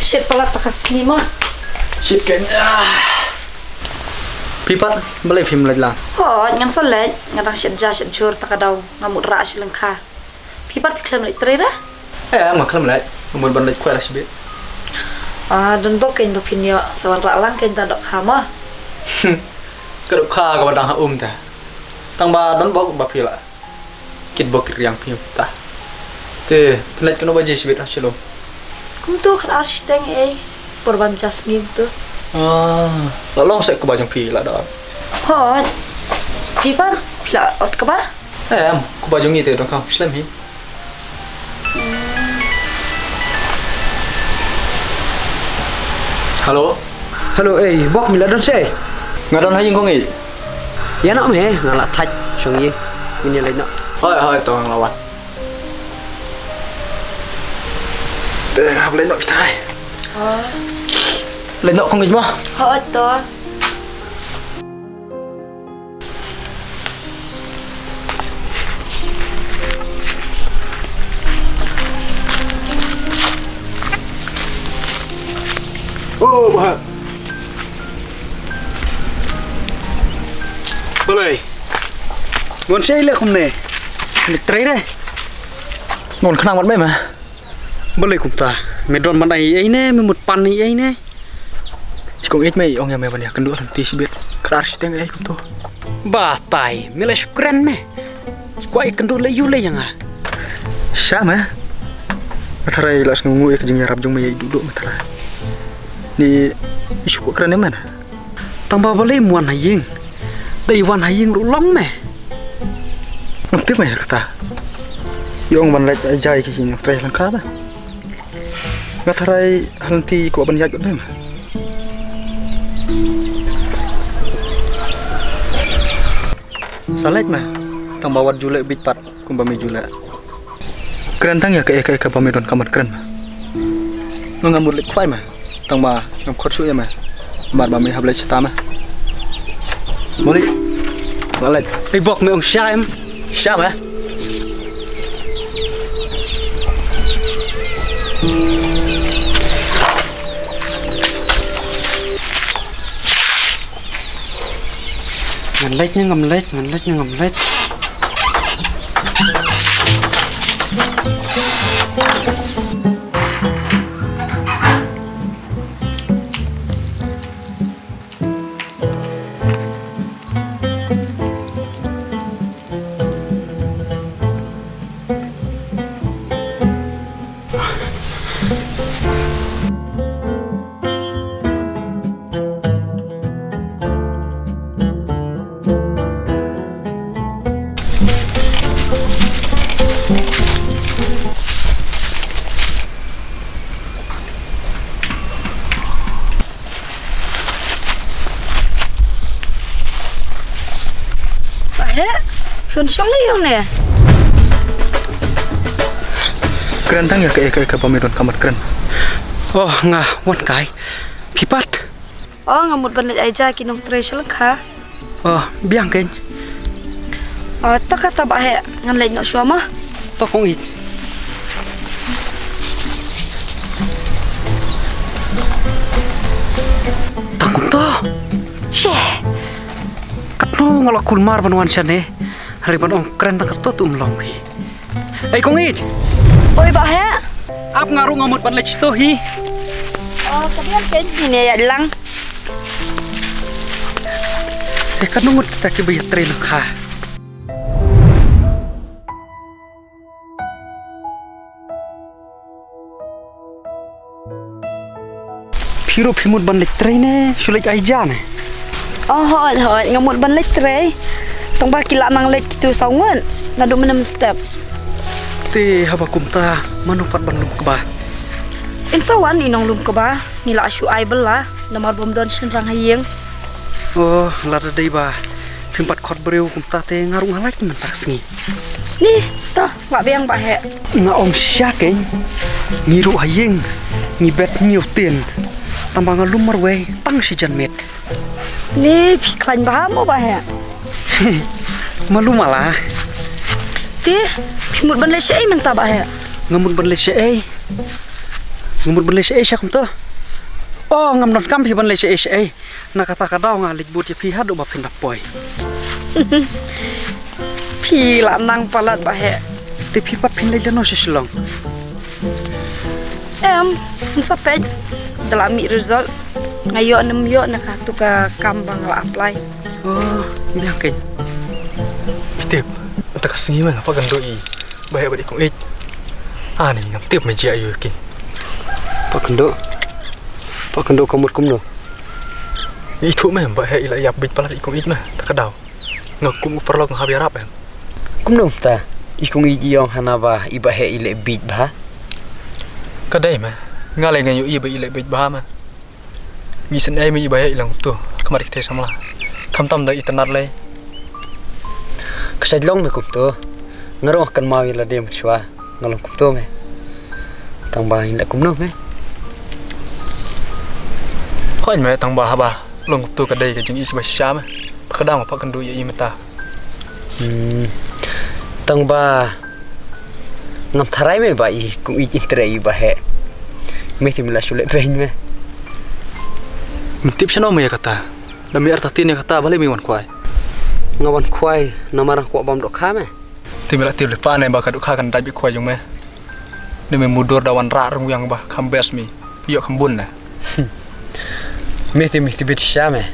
Shit palat takas lima. Shit kan. Pipat boleh film lagi. Oh, ngan salet, ngan shit ja shit jur takadau, ngamut ra selangka. Pipat piklam lagi terira? Maklam lagi. Umur ban lagi kuat sih. Dan bokain bapinyo sawan ra lang kain tadok hama. Kadok kha ka badang ha ta. Tang ba don bok ba pila. Kit bok riang piu ta. Te pelat keno baje sibit asilo. Kum tu khar arsh teng Porban jasnim tu. Long sẽ có bao nhiêu phi là đó. Hot. Pipan, pila ot ka ba? Em có bao nhiêu nghỉ từ đó không? Slim hi. Halo. Hello, bok mila don se. Nggak ada lagi kong nghỉ. Ya no me, ngala thach song yi. Ini lai no. Thôi, tao ngang lawan. Để học lên nội thai. Lên nội không nghỉ mà. Hot to. Ô, bà. Boleh. Ngon saya le không nè. Lịch tray đây. Ngon khăn mặt mày mà. Boleh cũng ta. Mày đòn bàn này ấy nè, mày một pan này ấy nè. Kung ít mày ông nhà mày vào nhà cần đũa làm tí xí biết. Cái arsi tiếng ấy cũng thôi. Bah tai, mày là syukran mày. Quay cần đôi lấy du lấy yang à. Sao mà? Matharay las ngungui ka jing yarap jong mày duduk matharay. Ni isu ko keren mana? Tambah boleh muan haying. Dari wan haying ru long mày. Ngerti mày kata. Yung ban lek ajai ki jing tray lang ka ba? Matharay hanti ko ban yag ba? Salek mah. Tang bawat julek bitpat kumbami julek. Keren tang ya ke bami don kamar keren mah. Ngamut lek kwai mah. Tang ba ngam khot su ya mah. Mar bami hablek cita mah. Moli. Lalek. Bok mày ông xa em. Sao mah? Ngàn lết nhưng ngầm lết, ngàn lết nhưng ngầm lết. Phun xuống lấy không nè. Keren tang ya ke bami don kamar keren. Oh, ngah wan kai. Pipat. Oh, ngamut ban lek aja kinong tray selak ha. Oh, biang keng. Oh, tak kata ba he ngan lek nak suama. To kong it. Tangkum to. She. Katno ngala kulmar ban wan sane. Hari ban ong keren tak kerto tum long hi. Kong it. Oi ba he. Ap ngaru ngamut ban lech to hi. Oh, kalian kan ini ya lang. Kan nungut kita ke bayat tray lekha. Phiru phimut ban lech tray ne, sulek aija ne. Oh, hot ngamut ban lek tray. Tong ba kila nang lek tu saungan. Nadu menem step. Te haba kumta manupat ban lum keba. Insawan inong lum ka ba? Nila asyu ay bala. Namar bom don senrang hayeng. Oh, lada dei ba. Pimpat khot breu kumta te ngarung halak mentak sengi. Ni, toh, wak biang ba he. Nga om syakeng. Ngiru hayeng. Ngibet miu tiền. Tambah ngalum marwe tang si jan met. Ni, piklan ba mo ba he? Malu malah. Ti, pimut ban lek syai menta ba he. Ngamut ban lek syai. Ngamut ban lek syai syak kumta. Oh, ngam don kam pi ban lek syai. Na kata kadau ngalik but ya pi hadu ba pindah poi. Pi lanang palat ba he. Te pi pat pindah lano seselong. Sapej dalam mi result ngayo nem yo nak tu ka kambang la apply. Oh, biang keng. Tiếp. Tak sengi mana apa gandoi. Bahaya badi kong ich. Ani ngam tiếp mày chị ayu kin. Pak kendo. Pak kendo komut kumno. Itu mah mbak hei lah ya bit pala ikung ik mah tak kadau. Ngakum perlu nghabi Arab em. Kumno ta. Ikung ijiyong hanaba iba he ile bit bah. Kadai mah ngalai ngayu iba ile bit bah mah. Ngisen ai mi iba hei lang tu kemarik te samla. Kam tam da itanar lai. Kesadlong me kumto. Ngaro akan mawi la dem chwa ngalong kumto me. Tang ba ina kumno me. Hoi mah tang bah ba long tu kadai ke jing is ba sha mah. Kadang apa kendu ya imata. Tang ba ngam tharai me ba I kung I trai ba he. Me timla sule pein me. Tip chano me kata. Dami artatin ya kata balik mi wan kwai. Ngawan kwai namarang kwa bam dok kha me. Timila tip lepa ne ba kaduk kha kan dai bi kwai jong me. Ni me mudur dawan ra rung yang ba kambes mi. Yo kambun na. Me tibit syame.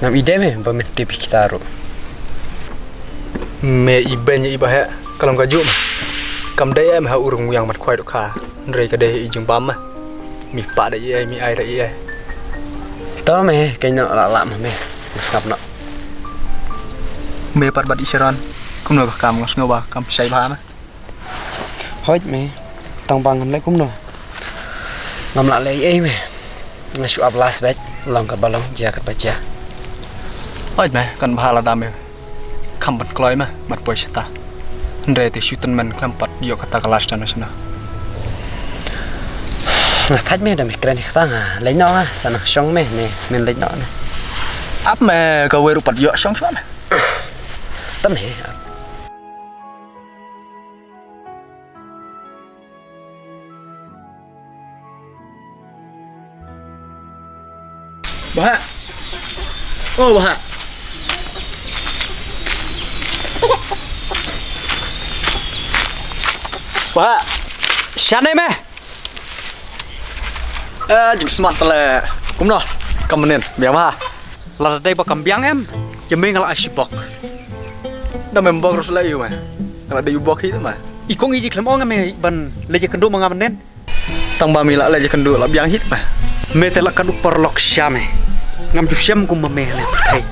Ngam ide me ba me tip kitaro. Me ibenya iba he kalau gajuk mah. Kam dai em ha urung yang mat kwai dok kha. Ndrei ka dai I jung bam mah. Mi pa dai ai mi ai dai ai. To me kaino la ma me. Ngap no. Me pat bat isyaran. Kum no ba kam ngas ngoba kam sai ba mah. Hoi me. Tang bang ngam le kum no. Ngam la le ai me. Ngasu ablas bet long ka balong ja ka baca. Hoi mah kan bahala dame. Kam bat kloi mah mat poi seta. Ndrei te syuten man klampat yo kata kelas jana sana. Nah thaj me da me kren khta nga le no ha sana song me men le no na. Ap me ka weru pat yo song swa mah. Tâm he. Bah. Oh bah. Bah. Sane me. Jing smart tele. Kum no. Kam menen, biang bah. La dai ba kambiang em. Ya me ngala asibok. Dah membok terus lah you mah. Kalau ada you bok itu mah. Ikung iji klem ong me ban leje kendo manga menen. Tang ba mila lah je kendu lah biang hit mah. Me te la kaduk perlok syame. Ngam ju syam kum me le thai.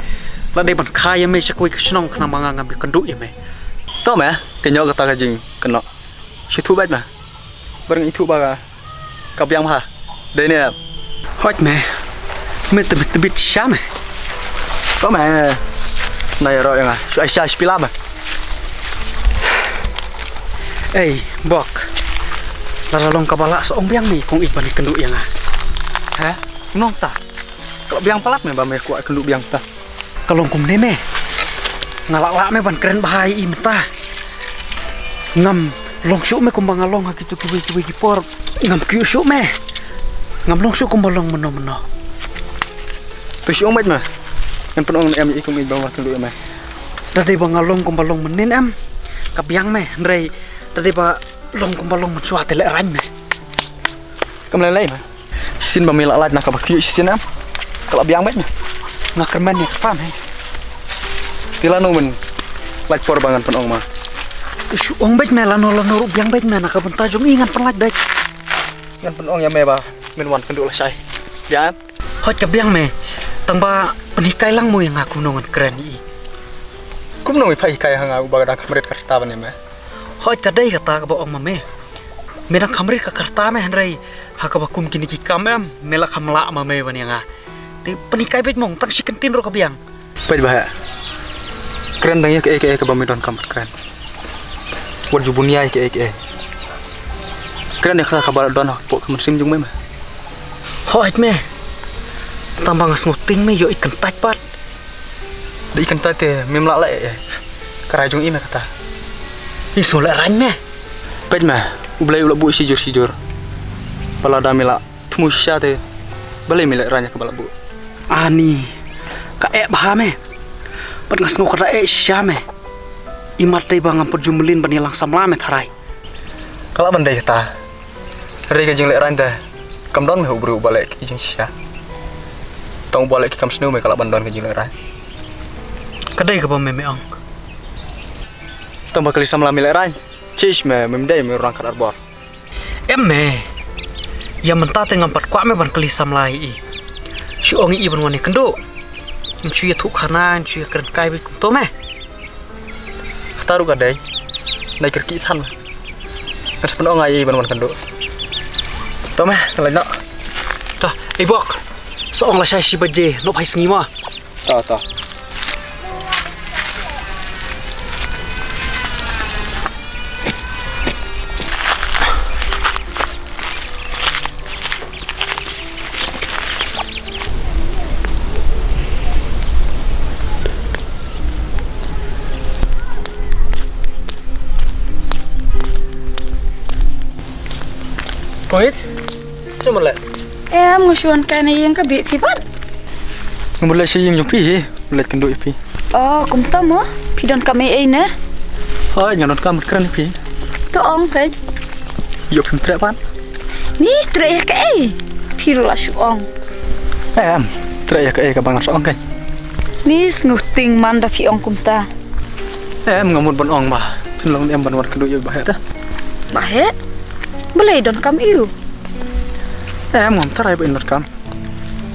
La dai ban khaya me sakoi ksnong khna manga ngam kendo ya me. Tahu mah? Kenyo kata kajing kena. Situ baik mah. Bareng itu baga. Ka biang mah. Dai ni. Hot me. Me te bit syame. Tahu mah? Nai ro yang ah. Su Aisyah spila mah. Eh, bok. La long kabala soong biang ni kong iban kendo yang ah. Hah? Nong ta. Kalau biang palat mah ba me kuat kendu biang ta. Kalau kum ne me. Ngalak-lak me ban keren bahai I meta. Ngam long syuk me kum bangalong ha kitu kiwi kipor. Ngam kyu syuk me. Ngam long syuk kum balong meno. Pesyong baik mah. Yang penong em ikum ibang kendu mah. Dadi bangalong kum balong menen em. Kabiang me ndrei dadi ba long kum balong mensua tele rany me. Kam lai mah. Sin ba mila lat nak ka kyu sin am. Kalau biang baik mah. Ngakermen ya pam he. Tila nu men lat por bangan penong mah. Syuk baik me lano ru biang baik me nak benta jong ingat penlat baik. Ngan penong ya me ba men wan kendu lah sai. Ya. Hot kabiang me. Tang ba penikai lang mo yang aku nongan keren I. Kum no mi pai kai hanga u baga dak meret karta ban mah. Hot kadai kata ka boong mame. Menang kamrit ka karta me handrai. Haka ba kum kini ki kamem mela kamla mame ban yang ah. Te penikai bet mong tang sikentin ro kabiang. Pai bah. Keren tangnya ke ke bamidon kamar keren. Wad jubunia ke. Keren ya ka kabar don po kamar sim jung me mah. Hot me. Tambang nguting me yo ikan pat. Di ikan tate memla la karai jung ime kata. Iso le rany me. Pai mah ublai ula bu sijur. Pala da mila tumu sya te. Balai mila ranya ke bala bu. Ani ka bah me. Pat ngas ngo kada sya me. Imat dai bangam perjumelin ban hilang samla me tharai. Kalau bandai kata. Ri ka jing le randa. Kam don me ubru balik jing sya. Tong balik kam snu me kalau bandon ke jing le ran. Kadai ka ba me ong. Tong bakali samla mila ran. Cish me memdai me orang kadar bor. Em me. yang mentah tengah empat kuat me ban keli samlai i si ongi i ban wani kendo cuy tu khana cuy keren kai bi kum to me taruh gadai naik kerki tan kan sepen ongai ban kendo to meh lain nak ta bok seong la si baje no pai sengi ma to Poit, cuma lek. Em ngusuan kai na yang ka bi phi pat. Mulai sih yang jumpi, mulai kendo ipi. Oh, kum ta mo. Phi don kami ai na. Oh, nyanot kamu keren ipi. To ong kai. Yuk pim trek pan. Ni tre ka ai. Phi ro la shu ong. Trek ya ke bang seong kan. Ni nguting man da phi ong kum ta. Ngamut ban ong bah. Long em ban war kendo yuk bah ta. Bahe. Boleh don kam iu. Ngom tarai ba inot kam.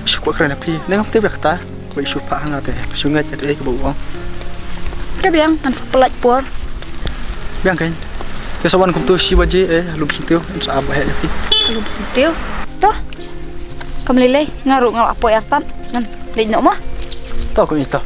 Syukur keren ipi. Nengam tebe kata. Ba isu pa hanga te. Sungai jadi ke bawang. Ka biang kan sepelat por. Biang kan. Ya sawan kum tu si baje lum sentiu sa abah ya ipi. Belum sentil. Toh. Kam lele ngaru ngal apo yartan. Nan, le no mah. Tahu ko itu.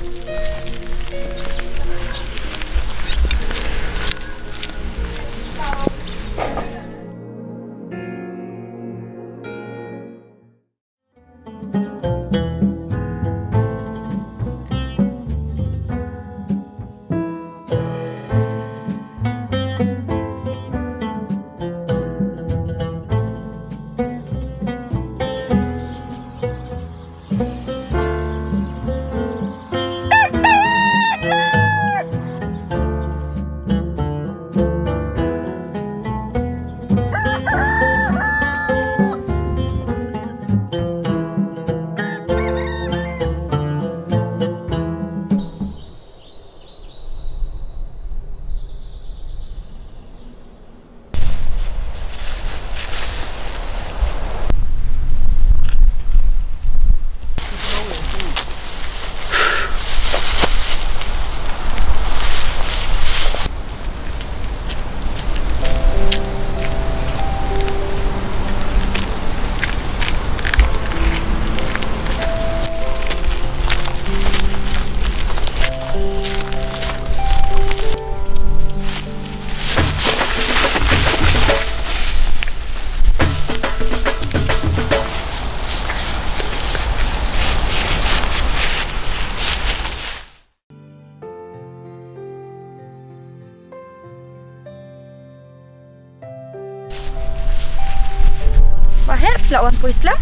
Bahe lawan po Islam.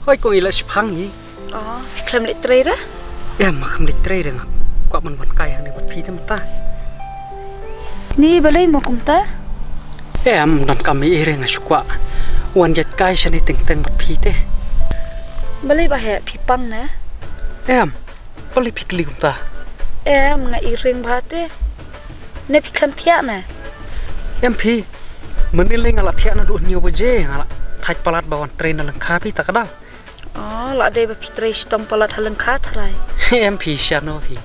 hoi ko ila sipang hi Oh, klem le tre ra. makam dit tre dengan kuat man ban kai ni bat phi tem ta Ni balai mo kum ta. dan kami ireng asukwa wan jet kai sani teng teng bat phi te Balai bahe phi pang na. pali pikli kum ta Nga iring bahate. Ne phi klem thia na. phi menilai ngala thia na du nyo baje ngala thaj palat bawan train na lang khapi takada Oh, la de ba phi tre stom palat halang kha thrai. phi shano phi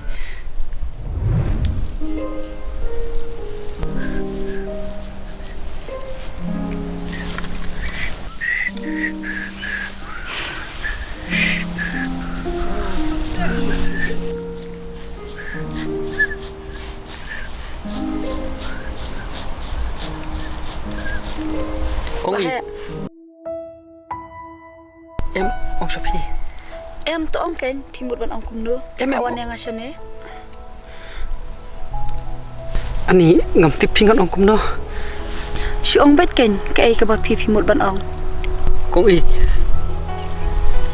Kong i Bahe ong sapi em to ong ken timut ban ong kum do. Em Awan yang asane. ani ngam tip pingan ong kum no Si ong bet ken kai ka ba phi mut ban ong. Kong i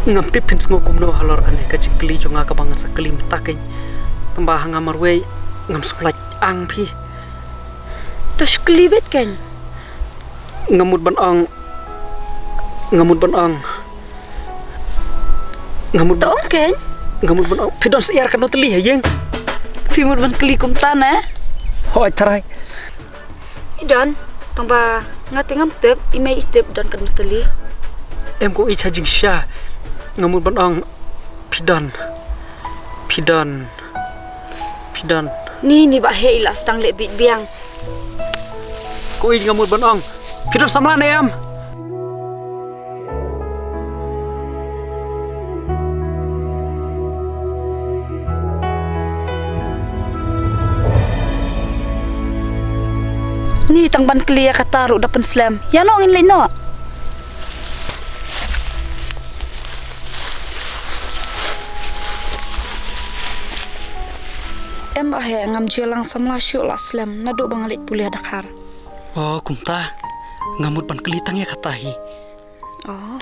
ngam tip pin ngo kum no halor ani ka cikli jonga ka bangan sakli mtaken tambah ngamar we ngam sekolah ang phi To skli bet ken. ngamut ban ong ngamut ban ong ngamut To ong ken ngamut ban ong pidon siar kan no teli hayeng phi mut ban kli kum ta na. hoi tarai Idon tong ba ngate ngam tep ime itep don kan teli. em ko ich hajing sha ngamut ban ong pidan pidan pidan Ni ba he ila sedang lek bit biang. ko ich ngamut ban ong pidan samlan em Ni tang ban kelia kata ru dapen slam. Ya no ngin lain no. Em ba he ngam jelang samla syuk la slam nadu bangalit pulia dakar. oh kumta ngamut ban kelitang ya katahi Oh.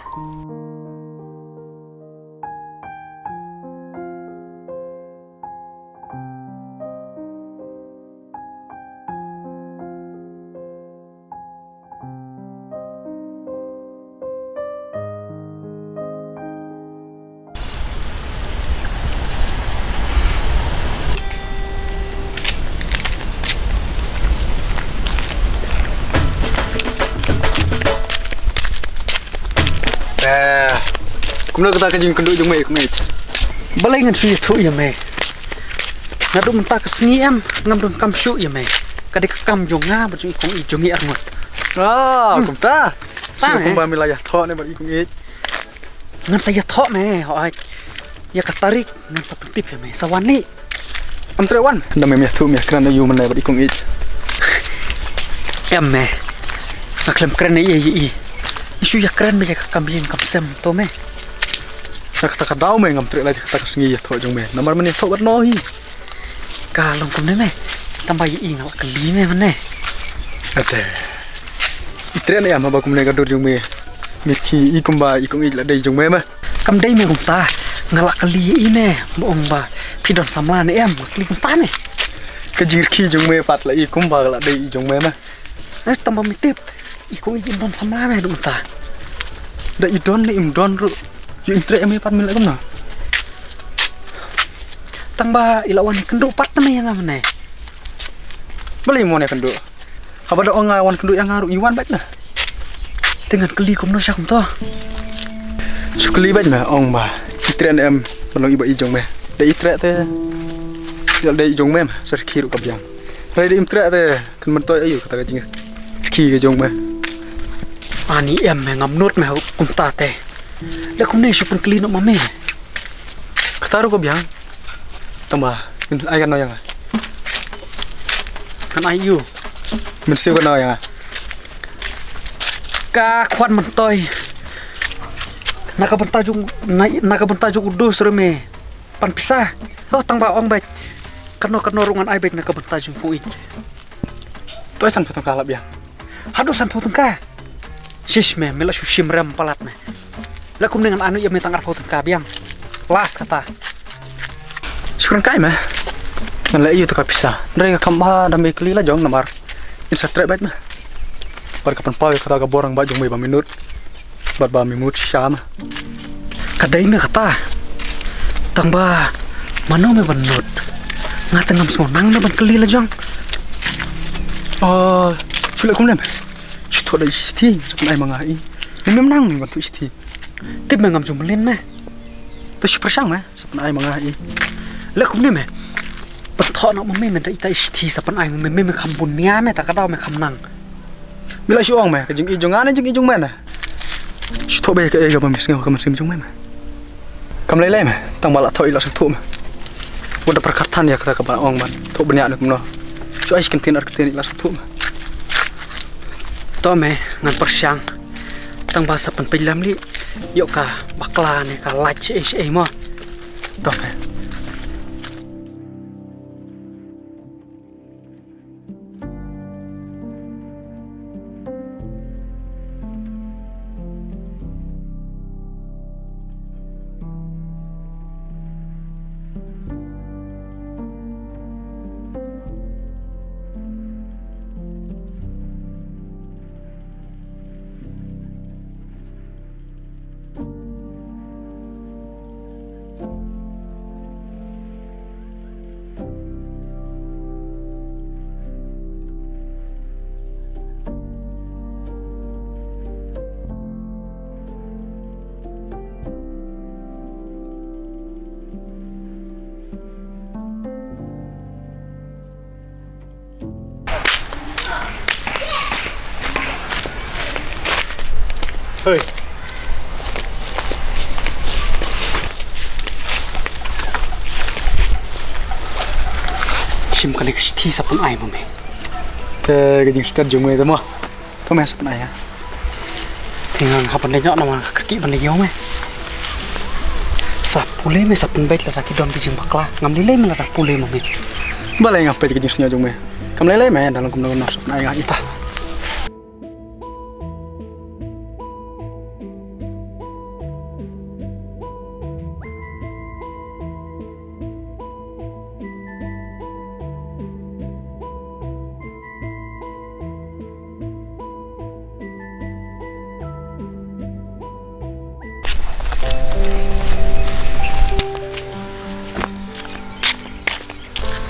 Kumna kata kajing kenduk jong me kumit. balai ngan sui thu ya me nadu mentak sengi em ngam dun kam syu ya me kadik kam jonga baju ikong i jongi arngot Ah, kumta. Ta, Sino kumba milayah tho ne ba ikung ich. ngan saya thok me ho ai ya katarik ngan sapetip ya me sawani Am trewan. Ndam me thu me kran yu man ne ba ikung ich. em me ngaklem keren ye ye isu ya keren me ya kam yin kam sem to me Nak kata kadau me ngam tre la kata kasengi tho jong me. Namar man tho bat no hi. kalong kum ne me tambah ye ngala keli me mane Ate. Itre ne am ba kum ne ga dur jong me. Mikhi i kumba ikung ich la dei jong me ma. kam dai me kum ta ngala keli ye me mo ong ba pidon samla ne em keli kum ta me Kajing khi jong me pat la i kumba la dei jong me ma. tambah mitip ikong i don samla me dum ta Da i don ne im don ru. Yu intre me pat mil kum na. tambah ilawan kenduk pat me yang amane Beli mo ne kenduk. Apa da ong ngawan kenduk yang ngaru iwan bat na. dengan keli kum no syak kum to Sukli bat na ong ba. Itre ne em belum iba i jong me. Da itre te. Ya dei jong me sa khiru ka biang. Rai de imtre te kan man toy ayu kata kajing khi ke jong me. ani em me ngam not me kum ta te le kum ne shu pun keli no mame Kata ru ka biang. Tambah ai kan no yang. kan ayu Min siu kan no yang. ka khwan man toy naka benta jung udu me pan pisah oh tangba ong baik kano rungan ai baik naka benta jung kuit Toy san potong kala biang. hado san potong ka shish me mela shu shim ram palat me la kum dengan anu ya me tangar potong ka biang las kata Syukuran kai ma. Kan la iyu to ka pisa. Ndre ka kamba da me kli la jong namar. In sa tre bat ma. Par kapan pawe kata ka borang ba jong me ba minut. Bat ba minut syam. kadai me kata tangba mano me benut ngata ngam sonang me ban keli la jong Oh, sule kum nem. Shto da isti, sapan ai mangai. Ni mem nang ban tu isti. tip me ngam jumlin me To shi persang ma, sapan ai mangai. le kum ne me ban tho no me me da ita isti sapan ai me kham bun nia me ta ka daw me kham nang Bila shi ong ma, ka jing i jong an jing i jong ma na. Shto be ka e ga ba mi sing ka ma sim jong ma. Kam lai lai ma, tang bala thoi la sak thu ma. Wada perkartan ya kata ka ba ong ban. Tho bnya na kum no. Chu ai skin tin ar tin la sak thu ma. to me ngan persyang tang bahasa pen pilam li yo ka bakla ne ka lach mo To ma. Hei. Sim kali kesti sapun ai mame. Ke gajing kita jumwe tamo. Kau masuk pun ayah. Tinggal hapan lenyok nama kaki pan lenyok me. Sapule me sapun baik lah don bijing bakla. Ngam nilai me lah pule mame. Balai ngapai gajing senya jumwe. Kam lele me dalam kum nak nasab ayah ita.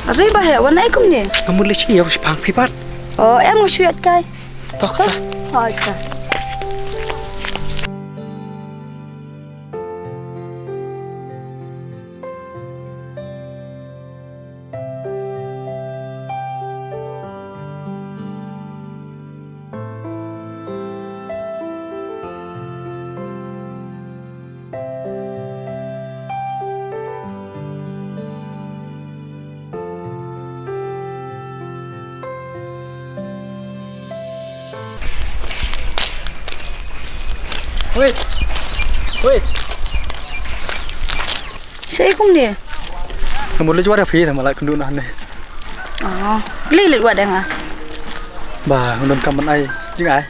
Ari bahaya warna ikum ni. Ngamul leci ya usipang pipat. Oh, em ngasuyat kai. Tok lah. Oh, ka. Wait. Wait. Saya ikum ni. Ngamul leci wadah phi sama lak kenduk nah. Oh, lilit wa dang ah. Bah, undon kaman ai. Jing ai.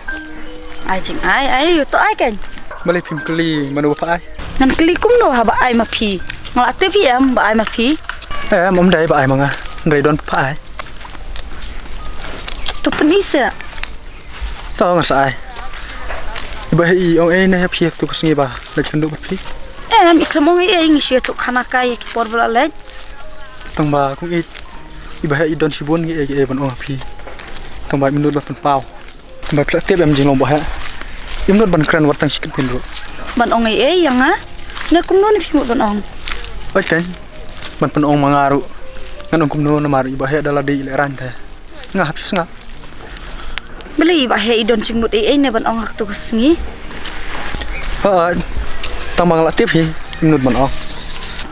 Ai jing ai to ai kan. Balai pim keli manu bapa ai. Ngan keli kum no ha ba ai ma phi. Ngalak te phi em ba ai ma phi. Mom dai ba ai manga. Ndai don bapa ai. To penisa. Tahu nggak sai. Iba hi ong ai na phi tu kesengi ba. Lek kenduk bapa. Em ikram ong ai ngi tu khana kai ki por bala lek. Tang ba kung it. Iba hi don sibun gi ban ong phi. Tang ba minut ba pen pau. Tang ba plak tiap em jing long ba ha. Imnut ban kran wartang sikit pindu. Ban ong ai yang ah. Na kum no ni phi ban ong. Oi kan. Ban pen ong mangaru. Ngan ong kum no na maru iba hi adalah di le ranta. Ngap sus ngap. Beli ba he idon cingmut ai ne ban ong hak tu kesengi. Tang ba ngalak tiap hi. Imnut ban ong.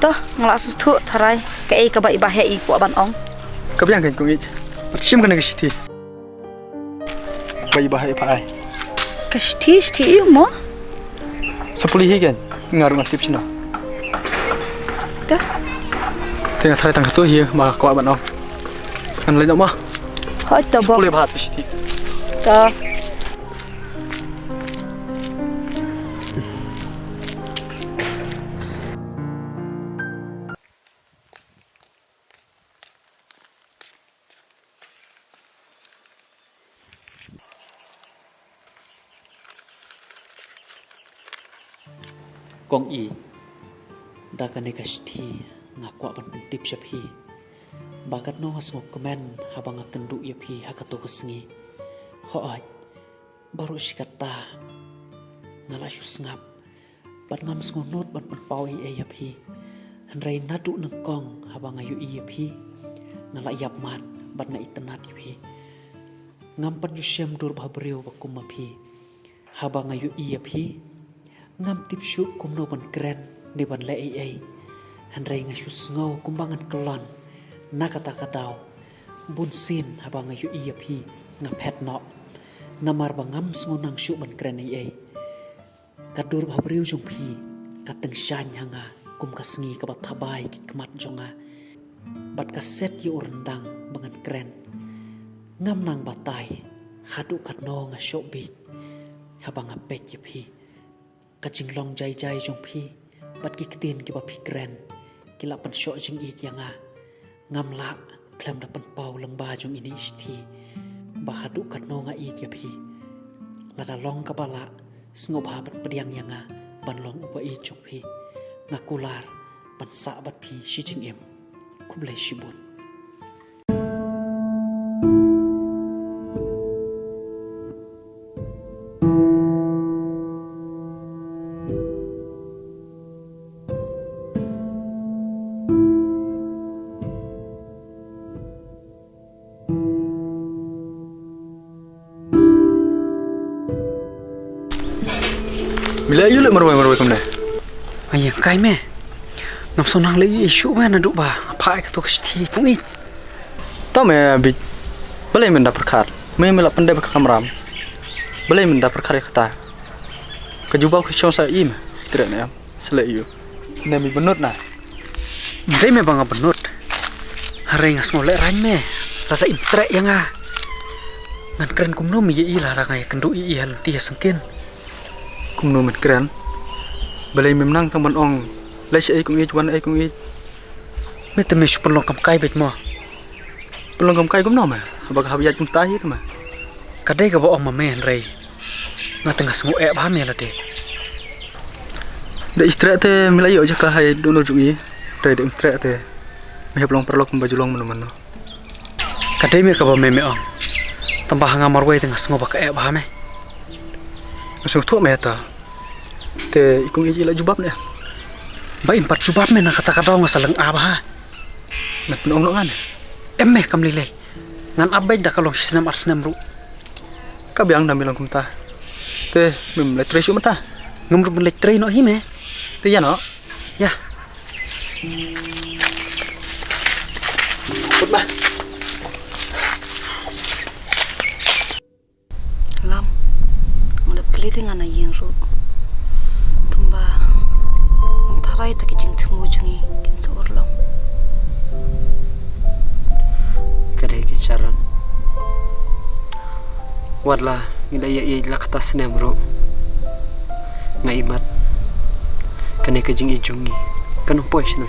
Toh ngalak sutu tharai ka ai ka ba iba he i ku ban ong. Kabiang kan kung it. Sim kan ke siti. Ba iba hi pa ai. Kesti mo. Sepuluh hi kan. Ngaru ngatip sina. Toh Tengah sarai tang tu hi ma ko ban ong. Kan le ma. hoi to bo. Boleh bahat siti. Toh Kong i dakan nekasti ngakwa ban pentip syapi bakat no ngasngok komen habang akendu ya pi hakato kesengi hoai baru sikata ngala ngap bat ngam ngot ban penpau i ya pi handrai nadu nengkong habang ayu i ya pi ngala yap mat bat na itenat ya pi ngam pat yusyam dur babreu bakum pi habang ayu i ya pi ngam tip syuk kum no ban keren di ban le ai handrai ngasus ngau kumbangan kelon nakata kadau bun sin habang ayu iya pi ngap het no namar bangam ngonang syuk ban keren ai kadur babriu jong pi kateng shan hanga kum kasngi ka bathabai ki kemat jonga bat kaset yu rendang bangan keren ngam nang batai hadu kat no ngasyok bit habang apet ye pi kacing long jai jong pi bat ki ketin ki ba pi keren kila pan syok jing it yanga ngam lak klem da pan pau lengba jong ini isti bahadu kat no nga it ya pi lada long ka bala sngob ha bat pediang yanga ban long upa i jong pi ngakular pan sa bat pi shi jing em kublai shibun Bila ayu lek marwai kum ne. Ayang kai me. Ngam sonang le isu me na duk ba. Apa ka to sti pung it. Tahu me bit. Balai menda perkar. Me melak pandai berkamram. Balai menda perkar kata. Kejubau ke chong sa im. Tidak ne am. Selek ayu. Ne mi benut na. Ndai me banga benut. Hari ngas ngolek rain me. Rada imtrek yang ah. Ngan keren kum no mi ye ila ra ngai kendu i hal tia sengkin. Kum no men keren. Balai me menang tang ban ong. Lai si ai kum i chuan ai kum i. Me te me supon long kam kai bet mo. Pelong kum kai kum no ma. Bag habya chung tai tu ma. Kadai ka bo ong ma me rei. Nga tengah sengu e ba me la de. De istirahat te milai aja ka hai dono jungi. Dai de istirahat te. Me pelong perlok baju long mana-mana. Kadai me ka ba me ong. Tambah ngamar wei tengah sengu ba ka e ba me. Masuk tu me ta. Te ikung iji la jubab ne. Ba impat jubab me na kata-kata ngasaleng a ba. Na penong ngan. Emme kam lilai. Ngan abai dah kalong sinam arsenam ru. Ka biang na milang kum ta. Te mem le tresu mata. Ngam ru lek trei no hi me. Te ya no. Ya. Put ba. Lam. Ngadap kali dengan ayang ru. Tumba. Tarai tak kijing temu jungi kin seorang. Kadai ki charan. Wadla ila ye la kata senam ru. Ngai mat. Kane ke jing ijungi. Kanu poi sino.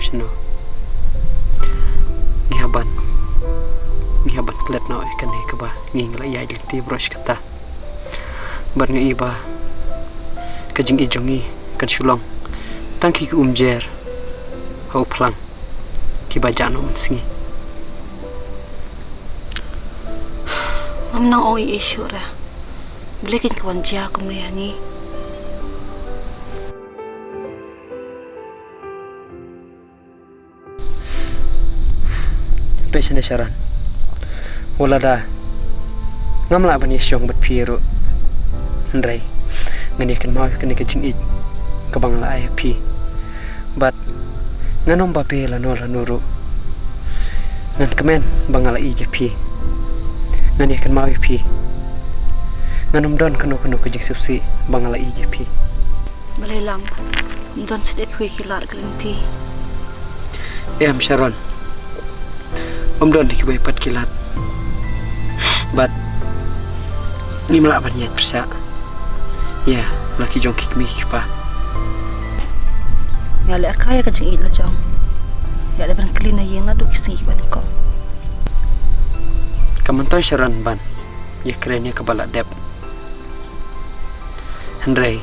Ngihaban klet no kane ke ba nging la ya ti brush kata. Bar ngai ba. Ke jing ijungi kan sulong. Tangki ke umjer. Hau plang. Ki ba jano singi. Mam nang oi isu ra. Belikin kawan dia aku melihangi. Pesane sharan. Wala da. Ngamla bani syong bat piru. Ndrai. Ngani kan mau kan ke jing it. Kabang la ai pi. But nganom ba pe la nuru. Ngan kemen bangala i je pi. Ngani kan mau pi. Nganom don kanu ke jing susi bangala i je pi. Balai lam. Don sedep hui kilat kelinti. Em Sharon. Om don dikibai pat kilat. But ni melak banyak persa. Ya, laki jong kikmi kipa. Ya le kaya ka jing ila jong. Ya le ban kelina yeng na duk singi ban ko. Kamantoy Sharon ban. Ya kerennya kebala dep. Hendrai.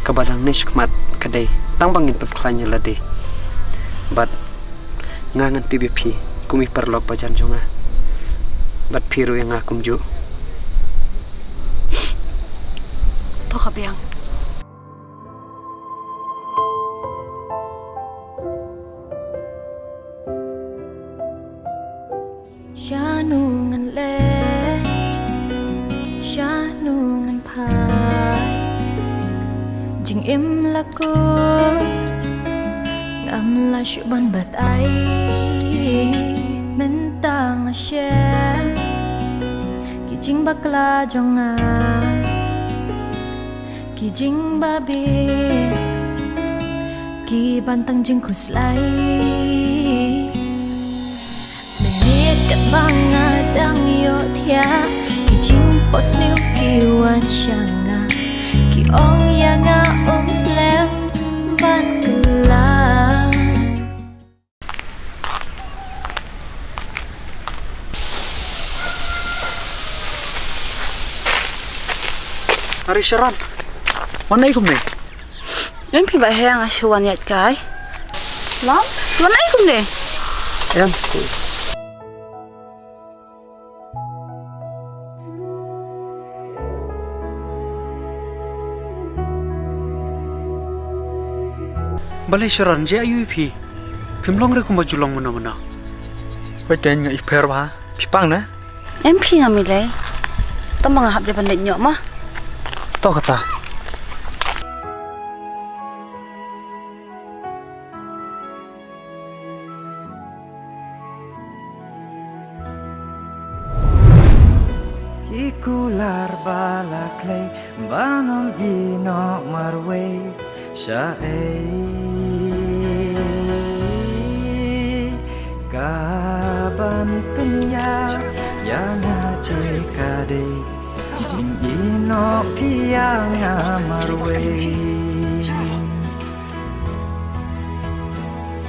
Kabadang ni skmat kadai. Tang bangin pemklanya lade. But ngangan PBP. Kumi perlok bajan jonga. Bat piru yang akum ju. To ka biang. Shanungan le, shanungan pai, jing im lakut, ngam la syuban bat ai, mentang asyam, kijing bakla jonga, kijing babi, ki bantang jing kuslai. Kat bangat ang yotya ki jing pos niu ki wan shanga ki ong yanga slem ban kelang. Hari Sharon. Mana ikum ni? Yang pi ba hang aswan yat kai. Lam, tuan ai kum de. Em. Balai Sharon je ayu pi. Pimlong re kuma julong mana. Pai ten ngai per ba. Pipang na. Em pi ngami le. Tam bang hab de ban nyok mah. Tahu kata. gino marwe shae kaban penya yang hati kade jing ino piang marwe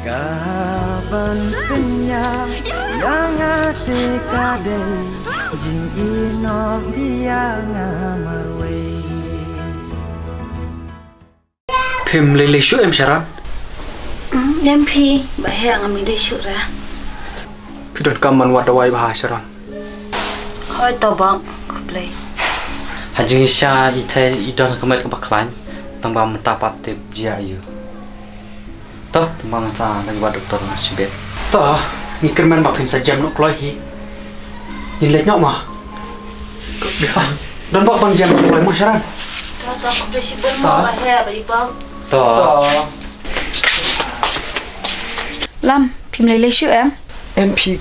kaban penya yang hati kade jing ino piang marwe Phim lấy sữa em Sharon. Nem pi ba hang ami dei shu ra. Pi don kam man wat dawai bah Sharon. Hoi to bang ko play. Hajing Sha ite idon kemet ke baklan tambah mentapat tip jia yu. Toh tambah menta lagi buat dokter sibet. Toh mikir man bapin sajam nuk loy hi. Nilai nyok mah. Dan bawa bang jam loy mu Sharon. To ko play si bon mo ba he ba ibang. Toh. Lam, phim lấy sữa em. MP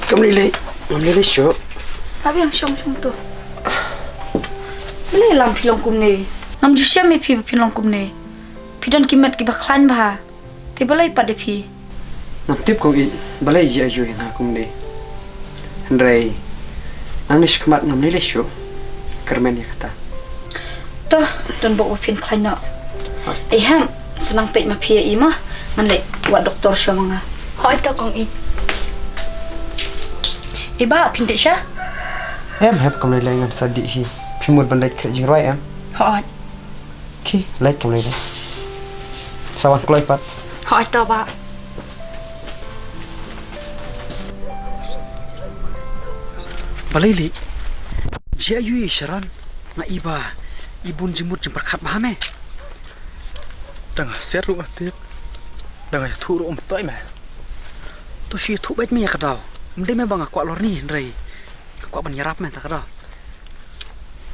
cầm lấy sữa. Abi yang shong tu. Beli lam phim long kum ni. Nam ju sia me phim long kum ni. Pidon kimet ki baklan bah. Te balai pada phi. Nam tip ko i balai ji ayu na kum ni. Hendrai. Anis kemat ngam ni le sữa. Kermen ya kata. Toh, don bawa phim klan nak. Ham senang pek ma phi i mah. Ngan le buat doktor syo manga. Hỏi tao còn ít. Iba phim te sya. Em hep kam lai ngan sadi hi. Phimut ban lai jing roi em. Hỏi. Ki lai kam lai. Sawan kloi pat. Hỏi tao ba. Balai li. Jia yu Sharon. Na iba ibun jimut jempar khat bah me. Đang xét luôn tiếp. Đang thu rồi tối mà. Tu si thu bet me kadau. Mde me bang akwa lor ni rei. Akwa ban yarap me ta kadau.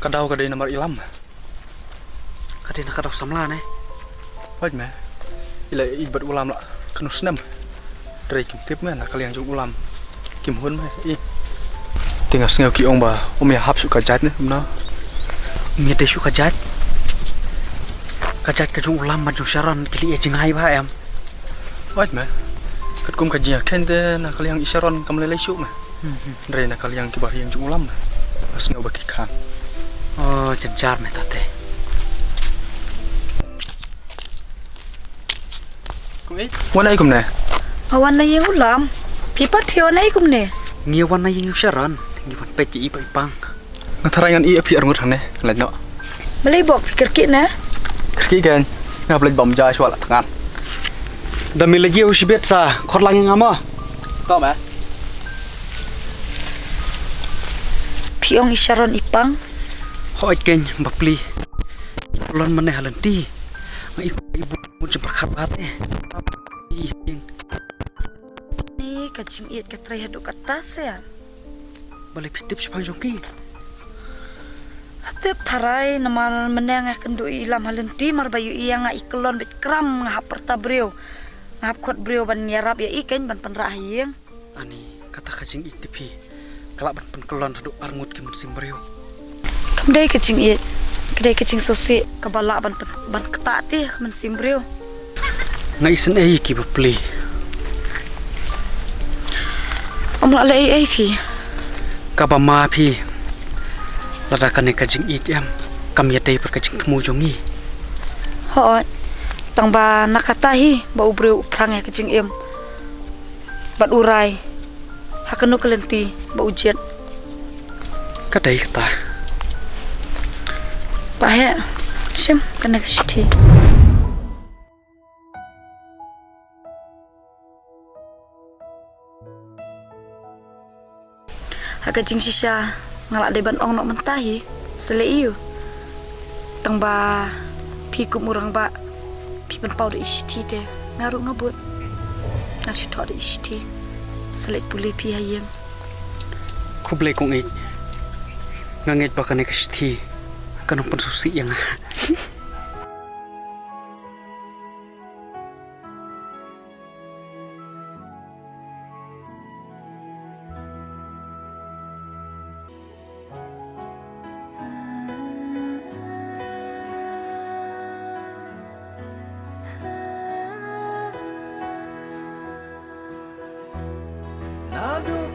Kadau kadai nomor ilam. Kadai na kadau samla ne. Oi mà. Ilai ibat ulam lah. Kanus nem. Rei kim tip me na kalian jung ulam. Kim hun me. I. Tinggal ngeu ki ong ba. Om ya hap suka jat ne no. Mi te shu kajat. Kajat ka jung ulam ma jung Sharon kili e jingai ba em. Oi mà. Kat kum kajian kente na kalian Sharon kam lelai syu mà. Rei na kalian ki bah yang jung ulam. Pas ngeu baki khang. Oh, janjar me tate. Wan ai kum ne. Awan na yang ulam. Pipat phi wan ai kum ne. Ngiwan na yung Sharon. Ngiwan pe ji ipa ipang. Ngatarangan i api arngut hang ne. Lai no. Balai bok fikir kit na. Ki kan. Ngap lai bom ja swala tangan. Dami lagi u sibet sa khot lang yang ama. To mà. Phi ong Sharon ipang. Hoi keng bapli. Lon mane halanti. Ngai ibu mun jempar khat bate. I Ni kacing iat katrai haduk atas ya. balai pitip si pangjoki. Atep tarai namal meneng akan doi ilam halenti marbayu iya nga ikelon bit kram ngahap pertabriu. Ngahap kot brio ban yarap ya iken ban penrahiyeng. Ani kata kacing itipi. Kelak ban penkelon haduk arngut ki musim brio. Kamdai kacing iat. Kedai kacing sosi kabala ban ketati men simbrio. Ngai isen ei ki bapli. Om la ei phi. Kabama phi. Ladakan kacing it em. Kam yatei per kacing temu jongi. Ho. Tang ba nakatahi ba ubrio prang ya kacing em. Bat urai. Hakanu kelenti ba ujian. Kadai kata. Pahe. Sim kena kesti. Hakacing sisa ngalak deban ong nok mentahi sele iyo. Tang ba pi kumurang ba pi pen pau de isti te ngaru ngabut. Ngasu to de isti. Sele puli pi hayeng. Kublai kong ik. Ngangit ba kane kasti. Kanong pensusi yang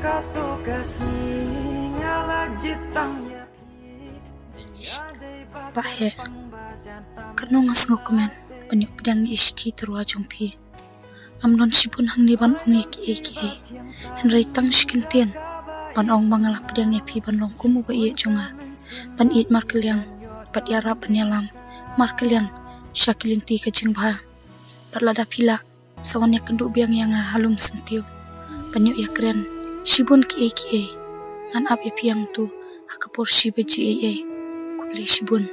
kato kasih ngala jitang ya Pak he, kanu ngas ngokumen, penyuk pedang isti terua jongpi. Amnon sipun hang liban ong eki, henry tang shikintian, ban ong mangalah pedang epi ban long kumu ba iye jonga, ban iit markeliang, bat yara penyalam, markeliang, syakilinti kajing bah, bat lada pila, sawan ya kenduk biang yang halum sentiu, penyuk ya keren, sibun ki, ngan ap epi yang tu, hakapor si beji kubli sibun.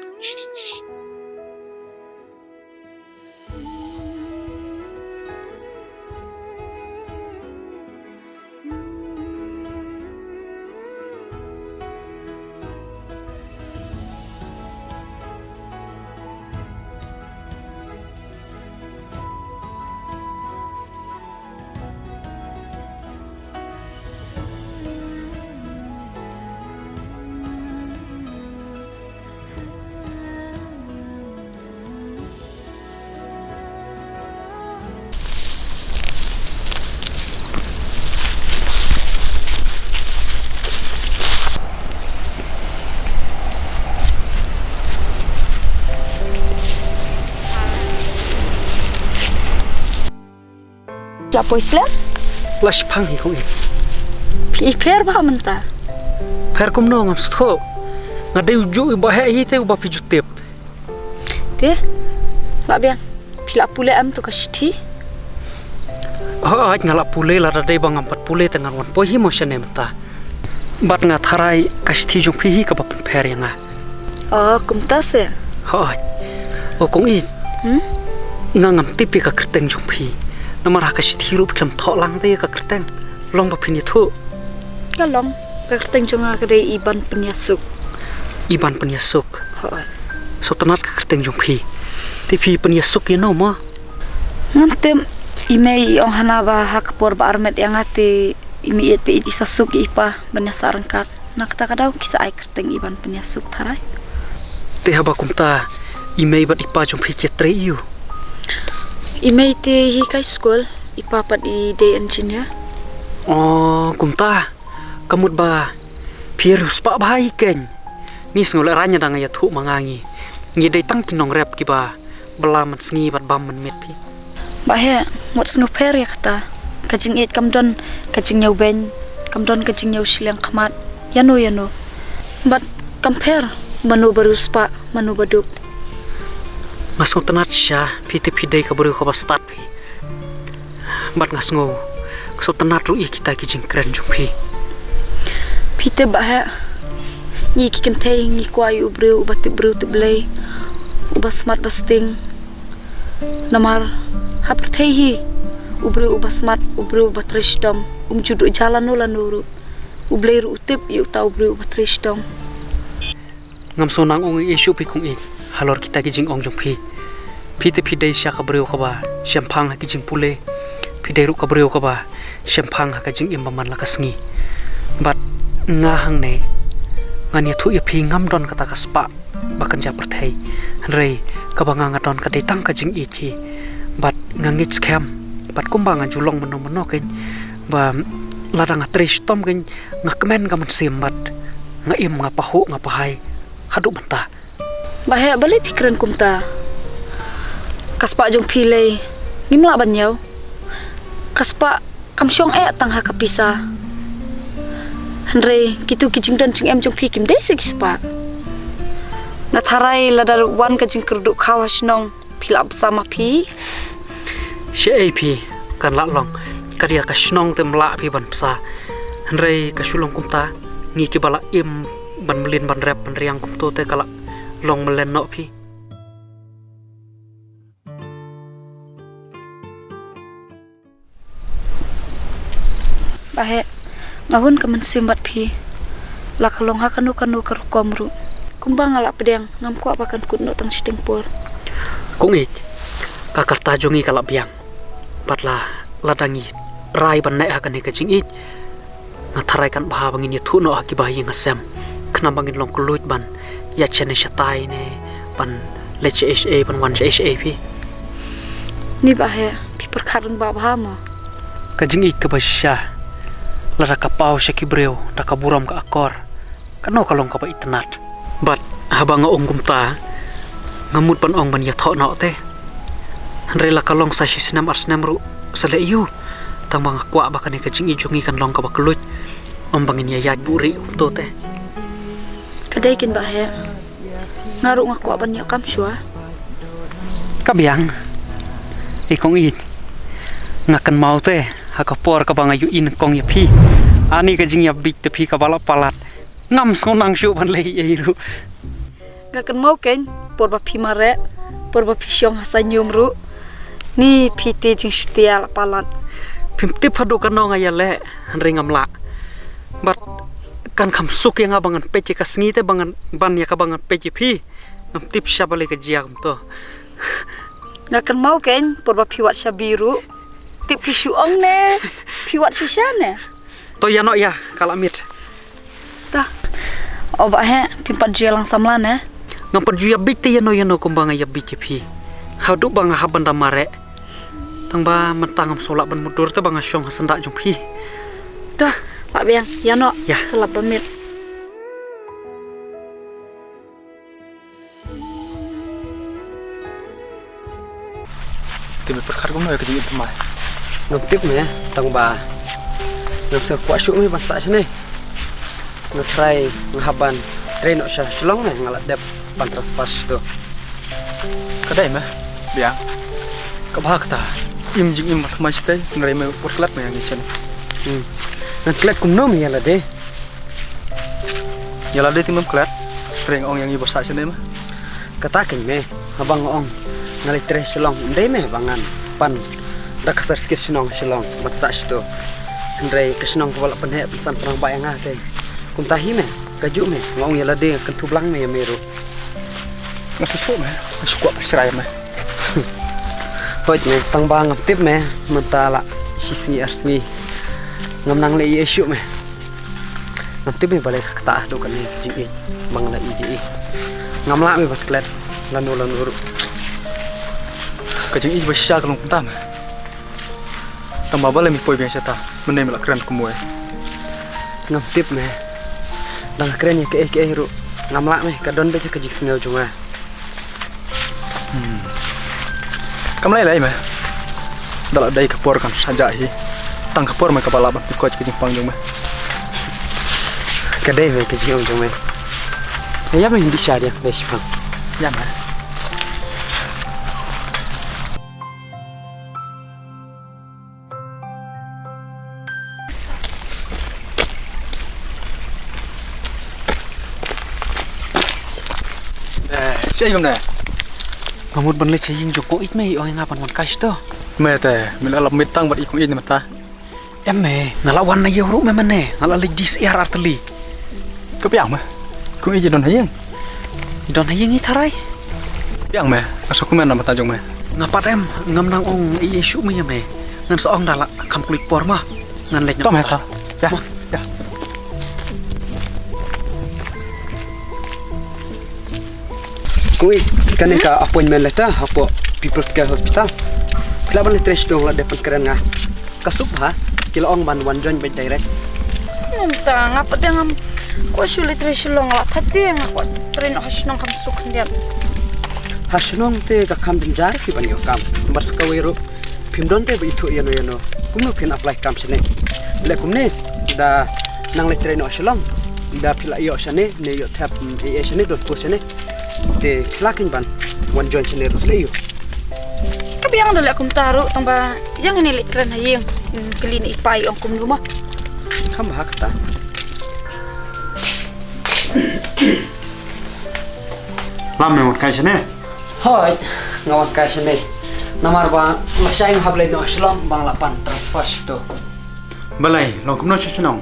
Lapo Islam? Lash pang hi kong Pi per ba menta? Per kum no ngam stho. Ngade uju ba he hi te ba pi jutep. Te? Ba biang. Pila pule am tu kashti. Aj ngala pule la dai bang ampat pule tengan wan po hi mo shane mta. Bat nga tharai kashti jung pi hi ka ba per yanga. Oh, kumta se. Aj. O kong i. Ngangam tipi ka kerteng jung pi. Namara kashti rup kem tho lang te ka kerteng. Long ba pini thu. Kalong kerteng jonga kade iban penyasuk. Iban penyasuk. Hoi. So tanat ka kerteng jung pi. Tipi penyasuk ye no ma. Ngantem imei ong hanaba hakpor ba armet yang ati imi et pe isasuk ipa banyasa rengkat. Nak ta kadau kisa ai kerteng iban penyasuk tharai. Te haba kumta imei bat ipa jung pi ke tre yu. Imei te hi kai school ipa pat I day engineer. Oh, kumta. Kamut ba pirus pa bahai ken. Ni ngol ranya dang ya thu mangangi. Ngi dei tang kinong rap ki ba belaman sngi bat bam men met pi. Ba he mot snuper ya kata. Kajing it kamdon kajing nyau ben kamdon kajing nyau silang khamat. Yano. But compare manu barus pa manu baduk. Ngasong tenat sya piti pidai ka buru ka ba start pi. Bat ngasngo so tenat ru kita ki jing keren jung pi. Pite ba he ni ki kentei ni kwai ubru ubat bru tu blai ubas smart basting namar hap kentei hi ubru ubas smart ubru ubat rishdom judu jalan no lanuru ublai ru utip yu tau ubru ubat rishdom. Ngam so nang ong isu pi kong ik halor kita ki jing ong jung pi. Pite pidai sya ka bru ka ba syampang ki jing pule. Pidai ru ka bru ka ba syampang ka jing imbaman la kasngi. Bat ngahang ne ngani thu ya phi ngam don kata kaspa bakan ja perthai rei ka banga nga don ka dei tang ka jing I thi bat ngangit scam bat kumbanga julong meno ken ba ladang atrish tom ken ngakmen ka man sim bat nga im nga pahu nga pahai hadu banta Bahaya balik pikiran kumta. Kaspa jong pilai ngimla banyau. Kaspa kamsyong tang ha kapisa. Henry kitu kijing dan cing em jong pikim dei segispa. Natharai ladal wan kajing kerduk kawas nong pila bersama pi. Pi kan la long kadia ka snong tem la pi ban psa. Henry ka sulong kumta ngi ki bala im ban melin ban rap ban riang kumto te kala long melen no pi. Bahe ngahun kaman simbat pi. La kalong ha kanu karukomru. Kumbang ala pedang ngam ko apakan kudno tang stingpor. Kung ik kakarta jongi kala biang. Patla ladangi rai ban naik akan ka jing ik. Ngatharai kan baha bangin ya thuno akibahi ngasem. Kena bangin long kulut ban ya chene shatai ne ban lece HA ban wan HA pi. Ni bahe pi perkaran babaha mo. Ka jing ik ka basya Lara kapau syaki breu, daka buram ka akor. Kano kalong ka pa itanat. Bat habang nga ong kumta, ngamut pan ong ban ya thok no te. Hanre la kalong sa sinam arsenam ru sa leiu. Tang mga kwa ba kani kajing ijungi kan long ka ba keluj. Om bangin ya yaj buri to te. Kadai kin ba he. Ngaru ngakwa ban ya kam syua. Kabyang. Ikong it. Ngakan mau te. Hakapor ka bang ayu in kong ya phi. Ani kajing ya big te phi ka bala palat. Ngam sonang syu ban lei iru. Ngakan mau ken por ba phi mare. Por ba phi syong hasanyum ru. Ni phi te jing syutia la palat. Pim tip hadu kan no ngaya le hanre ngamla. Bat kan kam suk yang abangan pece ka sngi te bangan ban ya ka bangan pece phi. Ngam tip syabale ka jiam to. Ngakan mau ken por ba phi wat syabiru. Tip phi syuong ne. Phi wat sisya ne. To ya no ya kalamit. Ta. Oba he pimpat jia lang samlan ne. Ngam perjuya big te ya no kumbanga ya big phi. Hadu bang haban da mare. Tang ba mentang am solak ban mudur te bang syong hasendak jong phi. Ta. Pak Biang, ya no. Ya. Selap pamit. Tiba perkara kau nak kerja itu mah. Ngam tip me tang ba. Ngam sa kwa syuk me ban sa sini. Ngatrai ngahaban train ok syah chlong me ngalat dep ban transfer tu. Kadai mah, biang. Kabah kata. Im jing im matmai stay, ngerai me perkelat me yang icen. Ngan klet kum nom ya la de. Ya lah dia timam kelat. Ring ong yang ibu sa sini mah. Kata ken me habang ong ngali tre chlong ndai me bangan pan da ka certificate chlong chlong mat sa sto. Ndai ka chlong ko wala pan he pesan perang bayang ah te. Kum tahi me kaju me ngong ya la de kan tu blang me ya meru. Masih tu mah. Masuk kuat perserai mah. Hoit me tang ba ngam tip me mentala sisngi arsngi. Ngam nang le isu me. Ngam tip me balik kata do kan ni ji bang la iji. Ngam la me bat klet lanu uru. Kerja ini bersih kalau kita mah. Tambah balik mi poi biasa ta. Menai melak keren kumue. Ngam tip me. Dang keren ya ke ru. Ngam la me kadon be kajik sneu junga. Kamu lain mah. Dalam day kapor kan saja hi. Tang kapor me kepala ban ikut kerja pangjung mah. Kadai me kajik junga. Ya me hindi siya dia despang. Ya mah. Siapa yang mana? Ngamut ban le chaying joko it me oi ngapan wan kash to. Mete, mila alam mitang bat ikung ini mata. Emme ngalawan na yoro me mane ngala le dis ar arteli. Kepiang mah. Kung ije don hayang. Don haying i tharai. Piang mah. Asok kumen nama tajung mah. Ngapat em ngam nang ong i isu me me. Ngan soong dala kam kulit por mah. Ngan le Tom meta. Ya. Ya. Kui kan ka appointment letter apo People's Care Hospital. Kelaban le tres dong la depan keren nga. Kasup ha kila ong ban wan join by direct. Nta ngapa dia ngam. Ko syulit tre syulong la thati ngakwa train hasnong kam suk ndiam. Hasnong te ka kam jar ki ban yo kam. Bars ka wero pimdon te itu yano. Kumno pin apply kam sene. Le kumne da nang le train syulong. Da pila yo sene ne yo tap e sene dot ko sene. Te plakin ban wan join sene rus le yo. Kabiang dala kum taru tamba yang ini lit keren hayeng. Kelini ipai ong kum rumah. Kam ba kata. Lame wan kash ne. Hoi, ngawan kai sene. Namar ba masyayang hablay no shlong bang lapan transfer to. Balai long kumno chunong.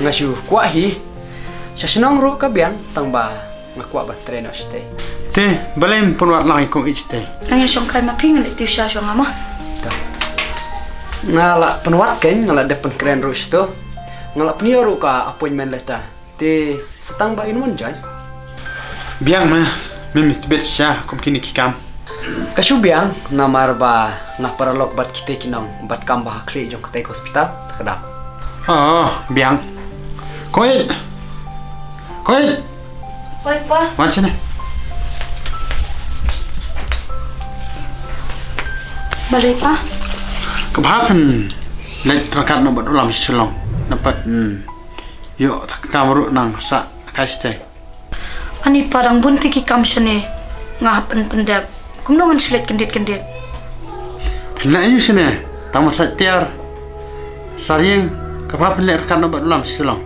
Ngasyu kwa hi. Sasnong ru kabian tang ba ngakwa ba trainer ste. Te balai punwat lang kong ichte. Nang syong kai maping lit tiu sya syong ama. Ngala penwat ken ngala depan keren ru sto. Ngala pnio ru ka appointment letter. Te setang ba inmun jai. Biang mah mimit bet sya kom kini kikam. Kasubiang namar ba na paralok bat kite kinong bat kam ba kli jong kate hospital kada. biang. Koi. Oi, Pa. Macam ni. Balik, Pa. Kebahapan lek rakat nak buat ulam selong dapat yuk kamru nang sa kaiste. Ani parang bunti ki kamsane ngahapan pendap. Kumnongan sulit kendit-kendit. Nak you sini tamat satiar saring kebahapan lek rakat nak buat ulam selong.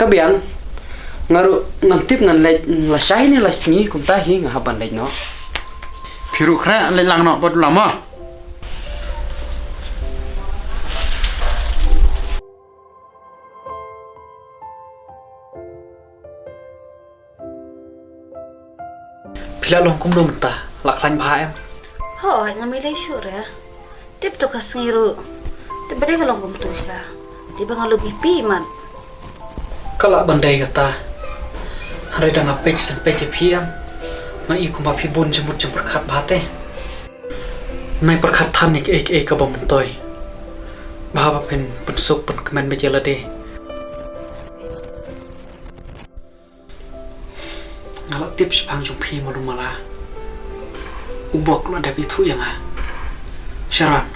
Kabiang ngaru ngantip ngan la sai ni la sngi kum ta hi ngahaban le no. Piru kra lek lang nak buat ulam ah. Pila long kum dum ta lak lan ba em. Hoi, ngambil isu ya. Tip tu kas ngiru. Tip bade kalau kum tu sya. Di bang lebih piman. Kala bandai kata hari dah ngapek sampai ke piam na i kum ba pi bun jemut jem perkhat bate nai perkhat than ek ka bom toy ba pen pensuk pen kemen be jela de ngala tips pang jung pi malum mala ubok la da bi thu yang a sharan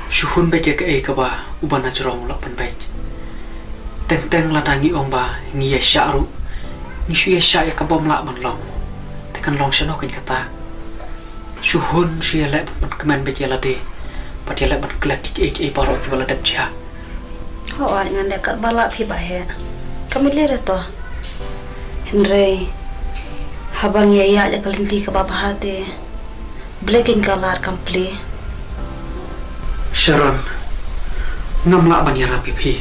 shuhun be ke ka ba ubana jrong la pen bai teng ladangi ong ba ngi ya syaru ngi shu ya sya ya kabom la man long tekan long shano kin kata shuhun shu ya lek ban kemen be jela de pat ya lek ban klek ki baro ki bala dap cha Hoi, ngan dekat balak pi bahe. Kami lere to. Henry habang ya le kalinti ka babahate. Bleking kalar kampli. Sharon ngam la ban ya rapi pi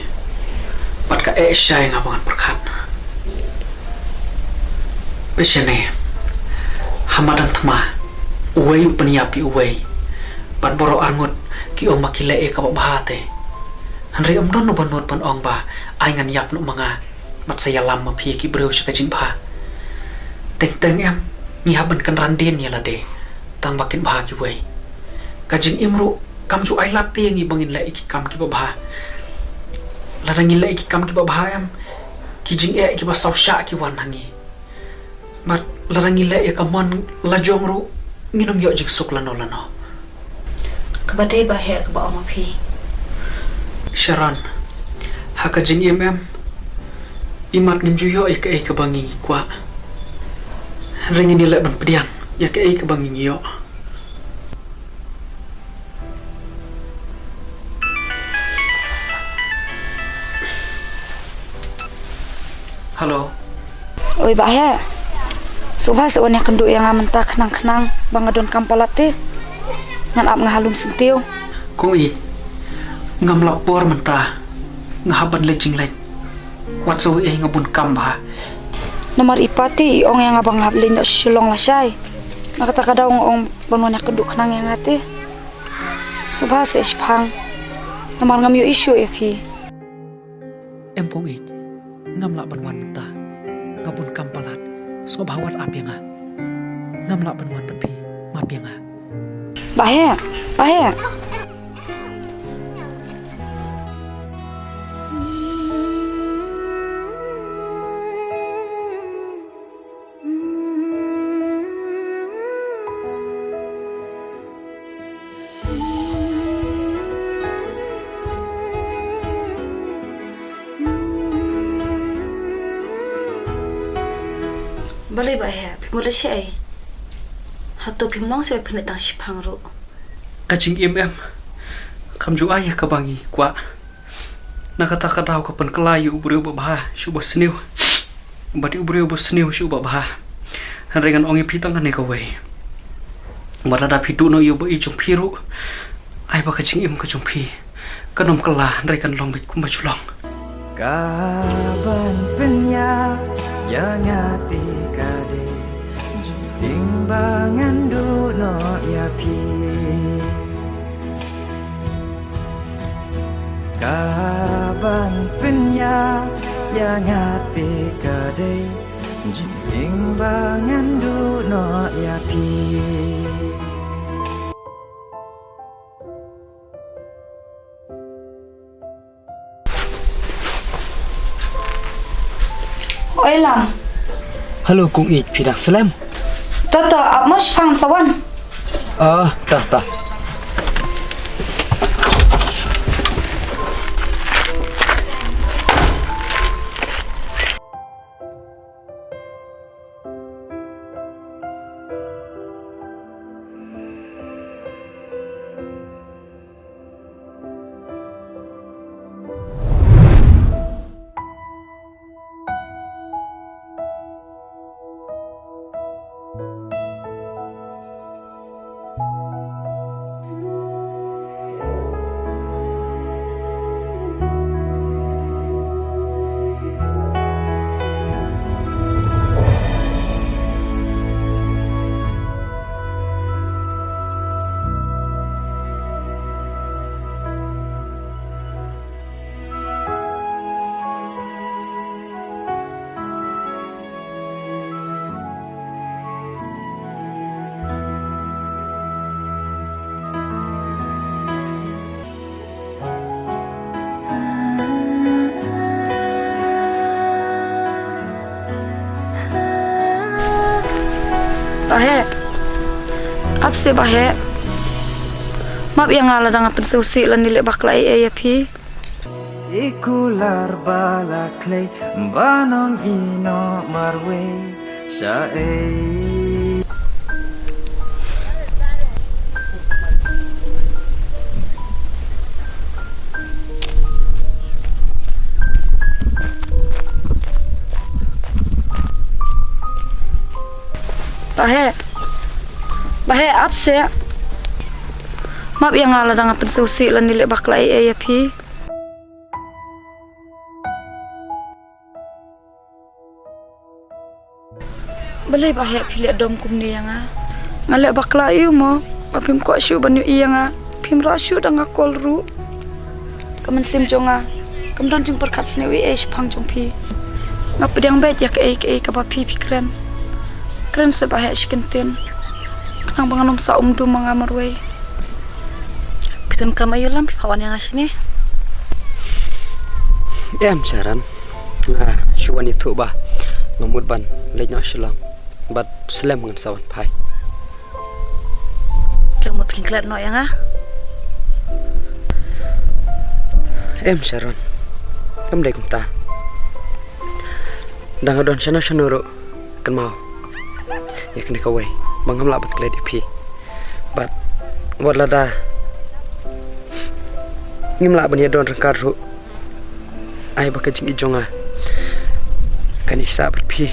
pat ka syai ngabangan perkhat besene hamadan thma uwei peniapi uwei pat boro arngut ki om makile ka bahate hanre om don no banot pan ong ba ai ngan yap no manga mat saya lam ma phi ki breu shaka jing pha teng em ni haban kan randin ya la de tang bakin bah ki wei ka jing imru kam ju ai lat te ngi bangin la ki kam ki ba ladang ngila iki kam ki babha em ki jing e ki ba saw sha ki wan hangi mat ladang ngila e kaman la jong ru nginum yo jik suk lano Kabade bahe ka ba oma pi. Sharon haka jing em imat ngim ju yo e ka bangi kwa ringin ni le ban pediang ya ka ka bangi yo. Halo. Oi, Bahaya. Subha sewan yang kenduk yang mentah kenang-kenang bang adon kampalate. Ngan ap ngahalum sentiu. Kung i ngam lapor mentah ngahaban lejing lej. Wat so e ngabun kamba. Nomor ipati ong yang abang hablin dak silong la syai. Nakata kada ong bangun yang kenduk kenang yang ate. Subha se ispang. Nomor ngam yo isu e pi. Em kung i ngam la banwan mentah ngabun kampalat so bahawat apyanga ngam la banwan pepi mapyanga Bahaya. Balik bahe, pimula syai. Hatu pimnong sebe penetang sipang ru. kajing em kam ju ayah ka bangi kwa nakata kadaw ka pan kelayu ubreu babah shuba sniu bati ubreu bo sniu shuba bah hanrengan ongi pitang ane ka wei marada pitu no yo bo i jong piru ai ba kajing em ka jong pi kanom kala hanrekan long bit kumba chulong Kaban penya yang hati kade timbangan duno ya pi Kaban penya yang hati kade Jing bangan du no ya pi. Oi Lam, Halo kung ich pidak salam. Toto apmos phang sawan. Tah. Bahe. Apse bahe. Map yang ngala dengan pensusi lan nilai baklai ya pi. Ikular bala clay banong ino marwe sa Bahe apse. Map yang ngala dengan pensusi lan nilai baklai ya pi. Balai bahe pilih dom kumni yang ngalek baklai mo. Apim ko syu banyu iya pim rasyu danga kolru. Kamen sim jonga. Kamdan jing perkat snewi pang jong pi. Ngap pedang bet ya ke ka pi kren. Keren sebahaya shikintin. Kenang banganom sa umdu mangamar way. Pitun kamayo lam pawan yang asini. Saran. Syuan itu bah. Ngamud ban lejna shilang. Bat selam ngan sawan pai. Kamu pilih kelat no yang Sharon. Kam dai kum ta. Dang adon shana shanuro kan mau. Ya kena kawai. Bangam la bat kledi pi. Bat wala da. Ngim la ban ya don rangkaru. Ai bakajing ijonga. Kan isa bat pi.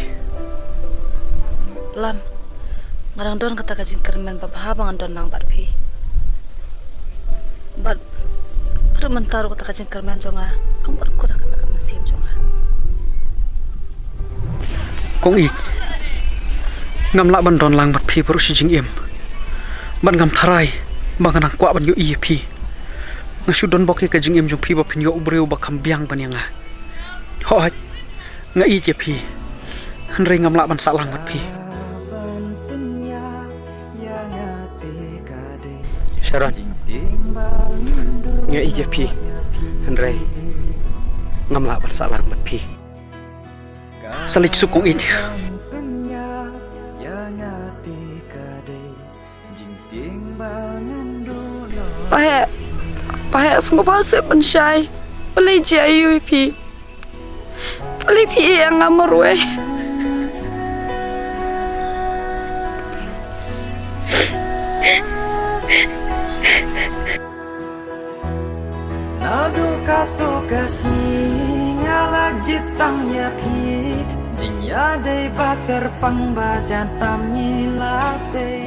Lam, ngarang don kata kajing kermen babaha bangan don nang bat pi. Bat, ada mentaru kata kajing kermen jonga. Kamu berkurang kata kemasim jonga. Kong ik. Ngam la ban don lang bat pi baru si jing im. Ban ngam tharai, bangan ang kwa ban yo i pi. Ngasu don boke kajing im jong pi ba pin yo ubreu ba kambiang ban yang Hoi, nga i je pi. Hanre ngam la ban salang bat pi. Sharon. Nga ije pi. Hanre ngam la ban salang bat pi. Salit sukong it. Bahe semua bahasa pensyai. Boleh jayu pi. Boleh pi yang ngamar way. Nadu kato kasih ngala jitangnya pi. Jing ya dei bakar pang bajan tam nyilate.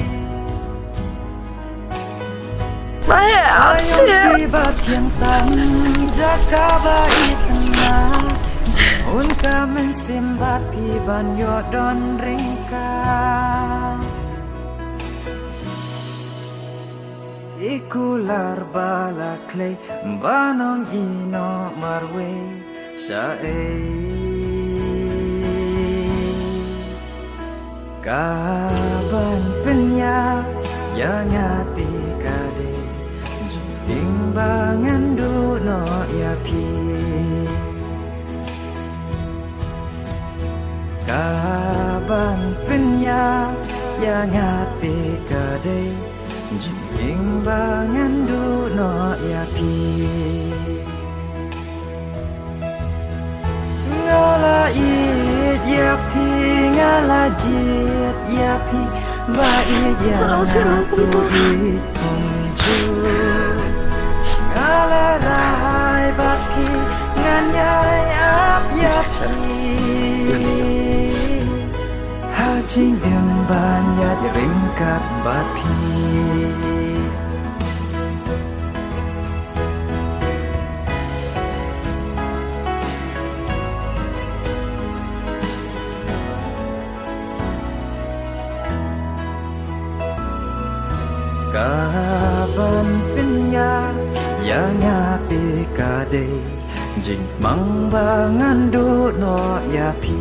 Bahe apse. Tibat yang tang jaka bai tengah. Unka mensimbat iban yodon ringka. Ikular bala clay banong ino marwe sa Kaban penya yang hati kade timbangan duno ya pi Kaban penya yang hati kade timbangan duno ya pi Ngala it ya pi ngala jit ya pi ba it ya tu it kunju ngala rai ba pi ngan yai ap ya pi ha ching em ban ya ringkat ba pi Kaban penya yang hati kade jing mangbangan duno ya pi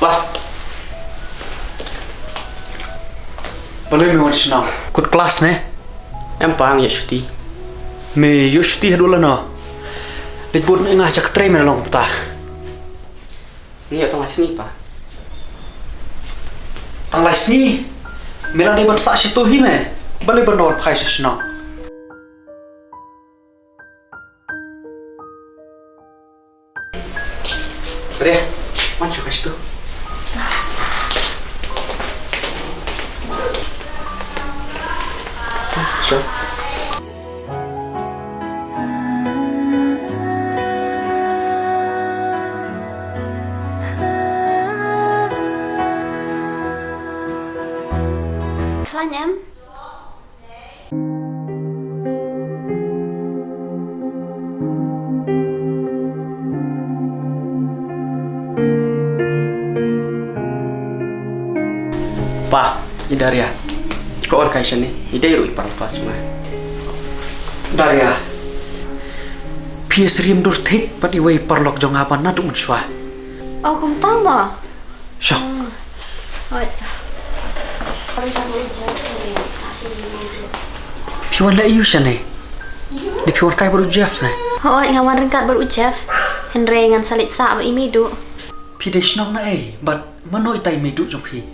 Wah. Boleh mi senang. Kut kelas ne. Empang ya cuti. Me yo cuti dulu no. Dibut ngah cak trem long peta. Ni ya tong sini pa. Tanglas ni. Mela de ban sa situ hi me. Boleh bandor phai senang. Bre, mancu ka situ. So. Klan em. Pa, Idaria. Ko or kai sini. Idai ru ipar pas cuma. Daria. Pies rim dur thik pat iwei parlok jong apa na dum chwa. Oh, kum tama. Sho. Oi. Piwan la iu shane. Di piwan kai baru Jeff ne. Oi, ngawan ringkat baru Jeff. Henry ngan salit sa ber imidu. Pi de snong na but manoi tai me du jong pi.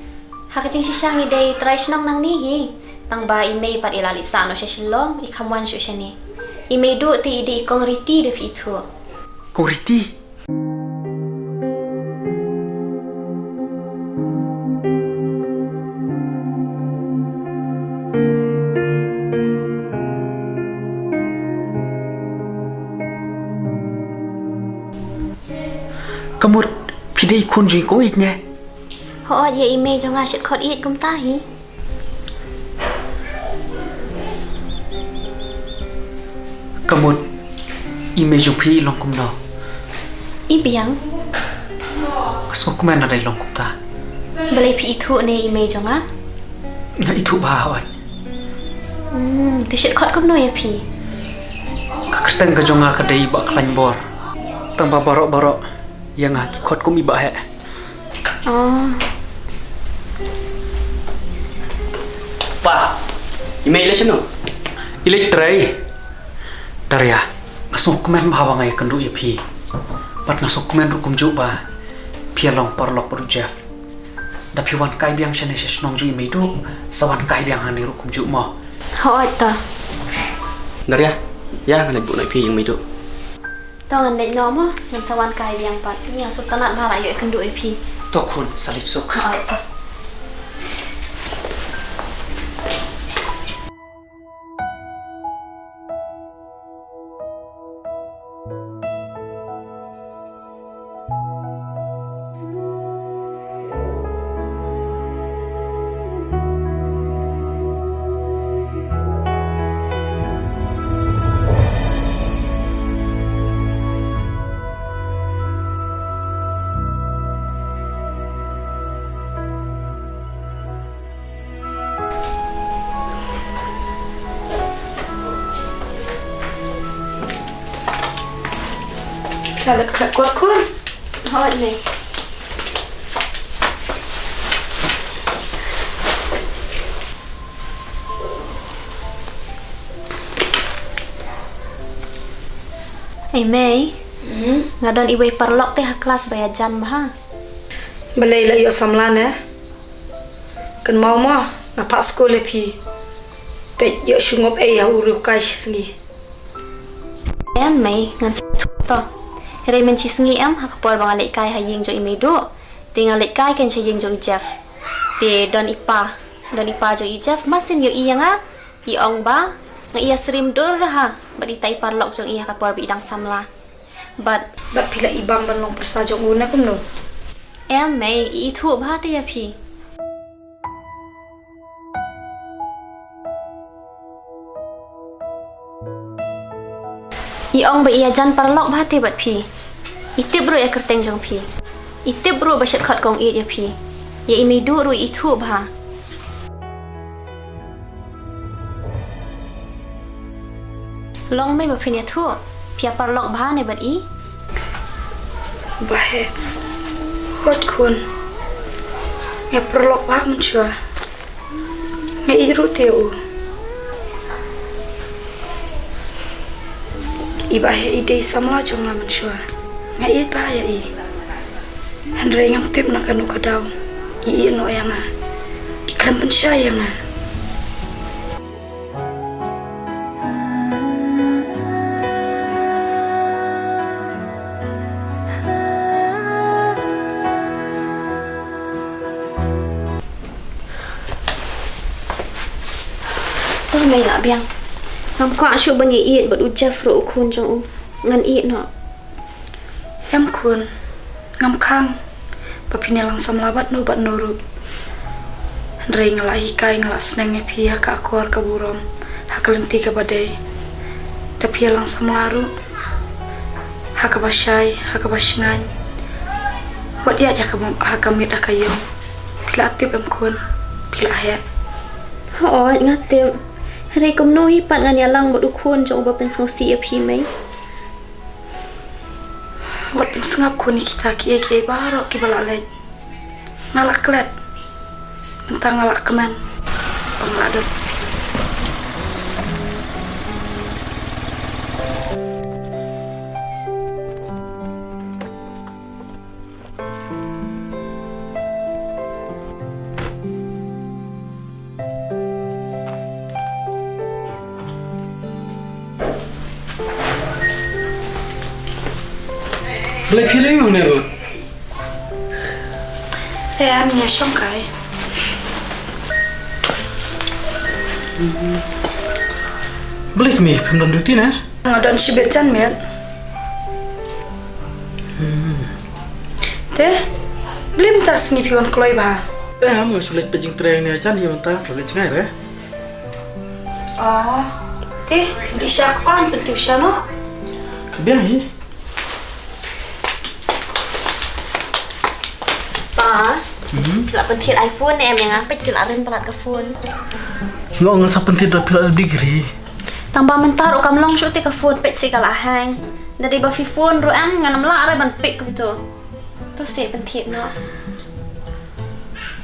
Hakacing sisang ide try snong nang ni hi. Tang ba ime pat ilali sa no shalom i kamwan shu shani. Ime du ti ide kong riti de pi thu. Ko riti. Kamut pidei kunjui ko it ne. Ho ye ime jo nga shit khot it kum ta hi. Kamut ime jong pi long kum no. I biang Kasmo kumen na dai long kum ta. beli pi thu ne ime jo nga. Na itu ba oi. Ti shit khot kum no ya pi. Kakateng ka jonga ka dei ba klan bor. Tang ba barok yang aki khot kum iba he. Oh. Pa, email sino? Elektrai. Daria, ngasok kumen bahawa ngai kendu ya pi. Pat ngasok kumen rukum ju ba. Pialong parlok baru Jeff. Da piwan kai biang shane shnong ju imei du, sawan kai biang hani rukum ju mo. Ho ta. Daria, ya ngalek bu nai pi yang midu. Tong an dei no mo, ngan sawan kai biang pat. Ni asuk tanat ba la yo kendu e pi. Tokun salit sok. Ho ta. Kalau kuat kun. Hot này. Mei, ngadon ibu parlok teh kelas bayajan mah. Balai lah yo samlan kan mau mah ngapak sekolah pi. Pet yo shungop ya uru kai sengi. Mei ngan to. Heri menci sengi hak por bang alek kai haying jo imedo. Tinggal alek kai kan haying jo Jeff. Pe don ipa jo Jeff masin yo iyang i ong ba nga iya serim dor ha. Badi tai parlok jo iya kapor bidang samla. But Pila ibang ban long persajong una kum no. Mei i thu ba te ya pi. I ong ba iya jan parlok ba te bat pi. Itip bro ya kerteng jong pi. Itip bro ba shat khat kong i ya pi. Ya imi du ru i thu ba. Long mai ba phi ya thu. Pia parlok ba ne bat i. Bahe. Hot kun. Ya perlok ba mun chua. Ngai iru teu. Ibahe ide samla jong la mun chua. Ngai ba ya i. Handre ngam tip na kanu kadau. I no yang iklam pensya yang Tôi mày lạ biang. Ngam kwa shu ban ye i bat u Jeff ro khun jong u. Ngan i no. Em kun ngam khang papine lang samlabat no bat noru rei ngala hikai ngala sneng phi ka akor ka burom hakalenti ka badai da phi lang samlaru hakabashai hakabashngan wat ya hakamit akayem pila atip em kun pila he Ho ngatem. Rei kom no hi pat ngan ya lang bat u khun jong ba pen ngosi e phi mai. wat pin sengap kun kita ki baro ki balalej ngalak klet mentang ngalak kemen pengladep Boleh pilih yang mana? em nghe xong cái Boleh kami pemdan duty na? ngadon si becan met teh beli minta sengi pion kloy bah Am sulit pejing tren ni acan dia mentah boleh cengai re. oh teh di syakpan pentiu syano Kebiang hi. Pa. Lak pentit iPhone ni em yang apit sila ren pelat ke phone. Ngok ngasa penting dah pilih degree. Tambah mentar ukam long shoot ke phone pet si kala hang. Dari ba fi phone ro am nganam la are ban pek gitu. Tu si pentit no.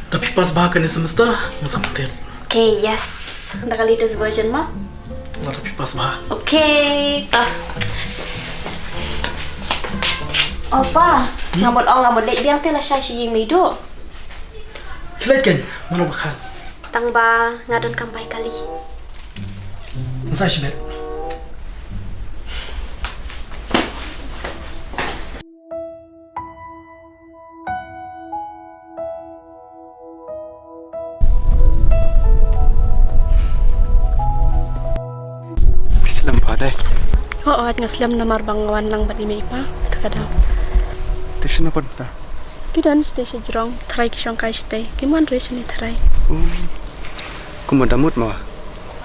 Tapi pas bahkan ni semesta ngasa penting. Okay, yes. Dah kali latest version mah. Tapi pas bah. Okay, tah. Opa, ngamot ngamot lek biang teh la syai si ying meido. Kilat kan mana bakal. Tang ba ngadon kampai kali. Masa sibet. Islam pada. Oh, ngaslam namar bangawan lang bani may pa. Takadaw. Tisha na punta. Kidan station jrong. Try ki kai stay. Kiman res ni try. Kumada mut ma.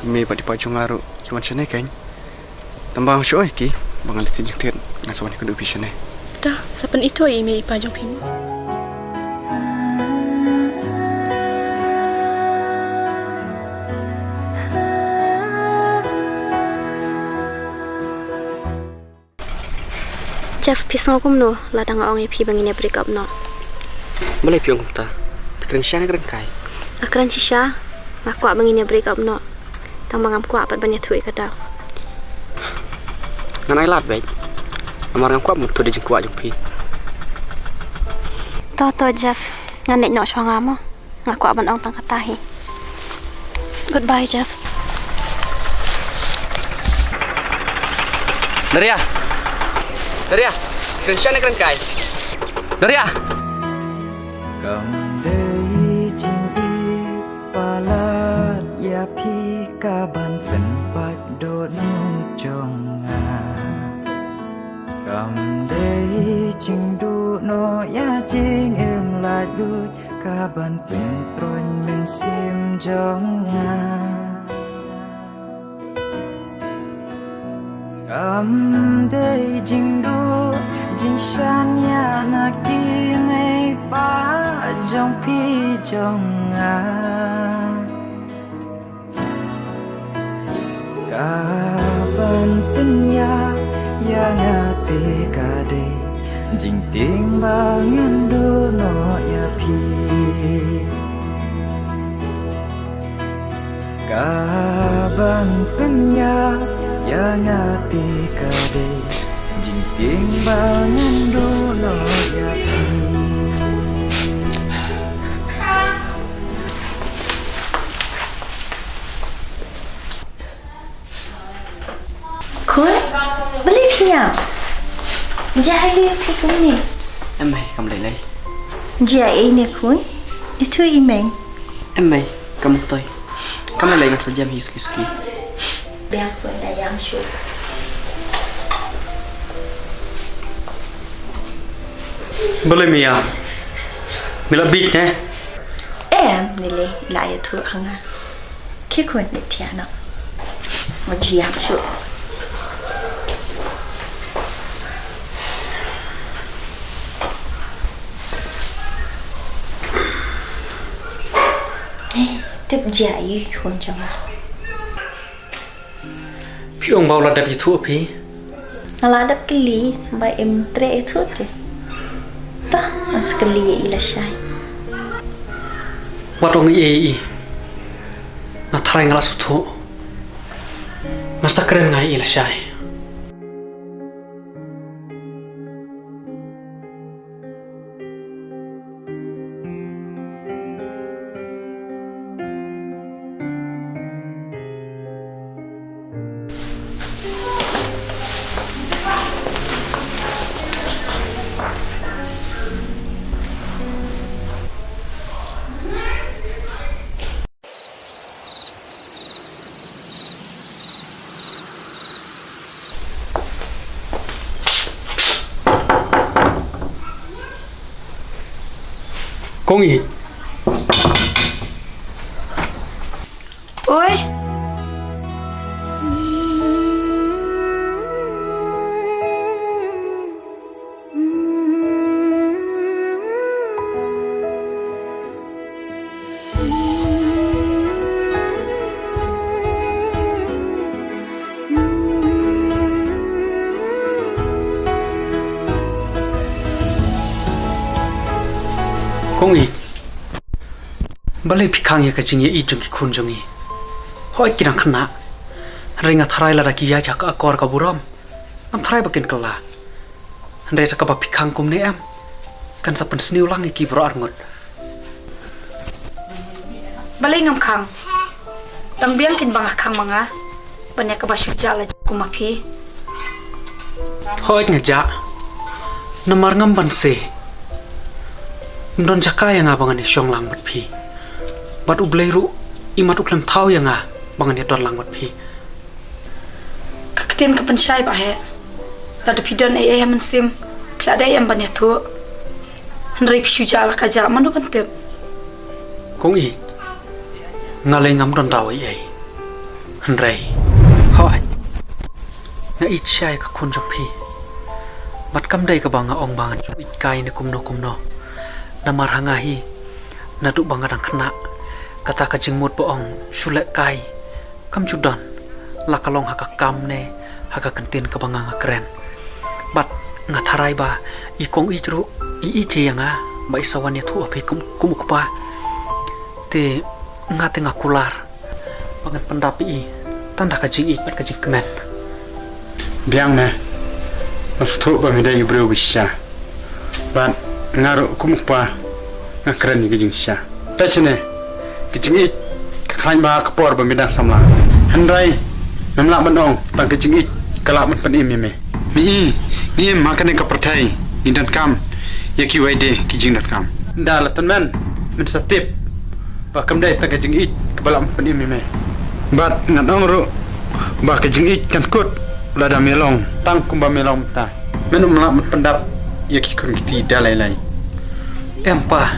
Me pa di pa chungaru. Kiwan sene kan. Tambang shoy ki. Bangal ti jiktet ngasawan ko du pisane. Dah, sapan itu ay may pa jong pimo. Jeff pisau kum no ladang ong pi bangin ya break up no. Boleh piong kumta. Pikiran siya keren kai. Akran shisha ngaku bangin ya break up no. Tang bangam ku apat banyak tuai kadau. Ngan ai lat baik. Amar ngam kuat mutu de jengkuak jeng pi. To Jeff ngan nek nok shwa ngamo. Ngaku aban ong tang katahi. Goodbye Jeff. Daria. Pikiran siya keren kai. Daria. Cầm đây chinh y palat ya pi ka ban pen pat do nu chong nga. Cầm đây chinh du no ya ching em la du ka ban pen proin men sim jong nga. Cầm đây chinh du jin shan ya na ki me pa jong pi jong a ka ban pen ya nga te ka de jing ting ba ngan du no ya pi ka ban pen ya nga te ka de jing ting ba ngan du no ya pi. Kun, beli piang. Jai pi kun ni. Em mày cầm lại lấy. Jai ni kun. Itu imeng. Em mày cầm một tôi. Cầm lại lấy ngọc sejam hiski. Biar pun dah yang syuk. Boleh Mia. Mila beat ne. Nile lại thu hanga. Khi kun ni tiana. Mo jiang syuk. Tiếp dạy con cho mà. Piong bao là đẹp như thua pi. Ala ada keli, ba em tre thuốc chứ. Tah, sekali ila syai. Warung i. Na try ngala suthu. Masa keren ngai ila syai. Kong i. Oi. Kong i. Balai pikang ya kacing ya i jong ki kun jong i. Hoi kirang kena. Ringa tharai la ki ya jak akor ka buram. Am tharai bakin kala. Andre ta ka ba pikang kum ne am. Kan sapen sniu lang ki bro arngot. Balai ngam khang. Tang biang kin bang khang manga. Banyak ka ba syuja la kumapi. Hoi ngeja. Namar ngam ban se. Ndon jaka yang abangan ni syong lang bat pi. Bat ubleiru imat uklem thau yang bangan ni don lang bat pi. Kaktin ka pensyai ba he. La de pidon ai man sim. Pla dai am banyak tu. Henry syuja la ka ja manu pantep. Kong i. Ngalai ngam don daw ai. Henry. Hoi. Na ich syai ka kun jok pi. Bat kam dai ka banga ong bangan ik kai ni kumno. Namar hangahi nadu bangadang kena kata ka jingmut boong sulek kai kam judan lakalong haka kam ne haka kentin ka banganga keren bat ngatharai ba ikong itru je nga ba isawan ya thu ape kumukpa te ngate ngakular pangat pendapi tanda kajing pat kajing kemen biang me masuk ba midai ibreu bisya ban ngaru kumukpa ngakren ni kajing sya tasne kajing khain ba kapor ba midang samla handrai memla benong tang kajing kalak men pen imi me ni makane ka perthai indan kam yaki waide kijing dat kam dalatan men men satip ba kam dai tang kajing kebalam pen imi me bat ngadong ru ba kajing kan kut lada melong tang kumba melong ta men melak men pendap yaki kun kiti dalai lai em pa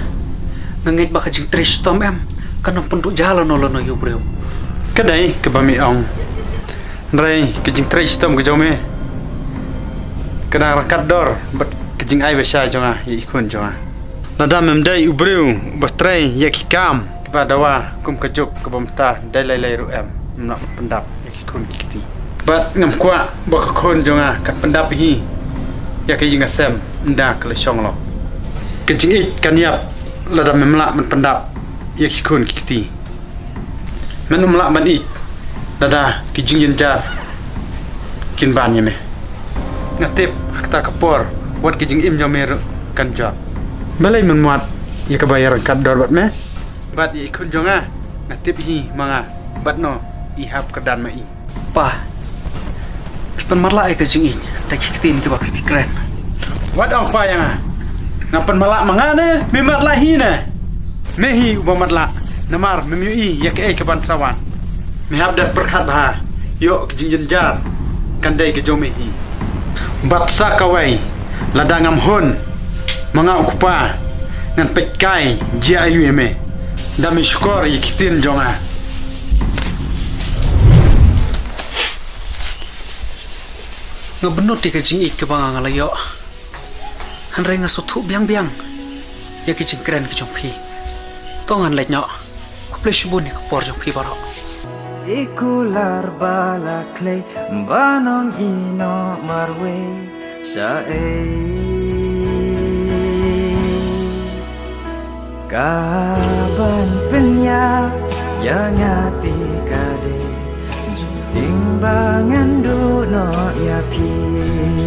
ngengit ba kajing trish tom em kanang penduk jalan nolono yu breu kadai ke bami ong rai kajing trish tom ke jome kena rakat dor bat kajing ai besa jonga ikun jonga lada memdai ubreu batrai yaki kam ba dawa kum kajuk ke bamta dalai lai ru em nak pendap yaki kun kiti bat ngam kwa ba khon jonga kat pendap hi ya kajing asem nda kle shong lo kajing kan yap lada memla men pendap yaki kun kiti men memla man lada kijing yenjar kin ban yeme ngatip kata kapor wat kijing im jomer kan job balai memuat ya kebayar kat dor bat me bat ya ikun jonga ngatip hi manga bat no ihap kedan mai pa pen marla ai kajing tak kitin ke ba pikren wat ong pa yang ngapan malak mangane mimat lahi ne mehi ubamatla namar memiui ya ke ban sawan mihab dat perkhat bah yo kijing yenjar kandai ke jomehi batsa kawai ladangam hon manga ukupa ngan petkai jia ayu eme dami syukur yikitin jonga ngabenut di kajing ke bang ngalayo hanrei ngasutu biang-biang ya kajing keren ke jongpi tongan letnyo kupleshbun ke por jongpi barok ikular balakle banong ino marwe sae kaban penya yang ati kade timbangan duno ya pi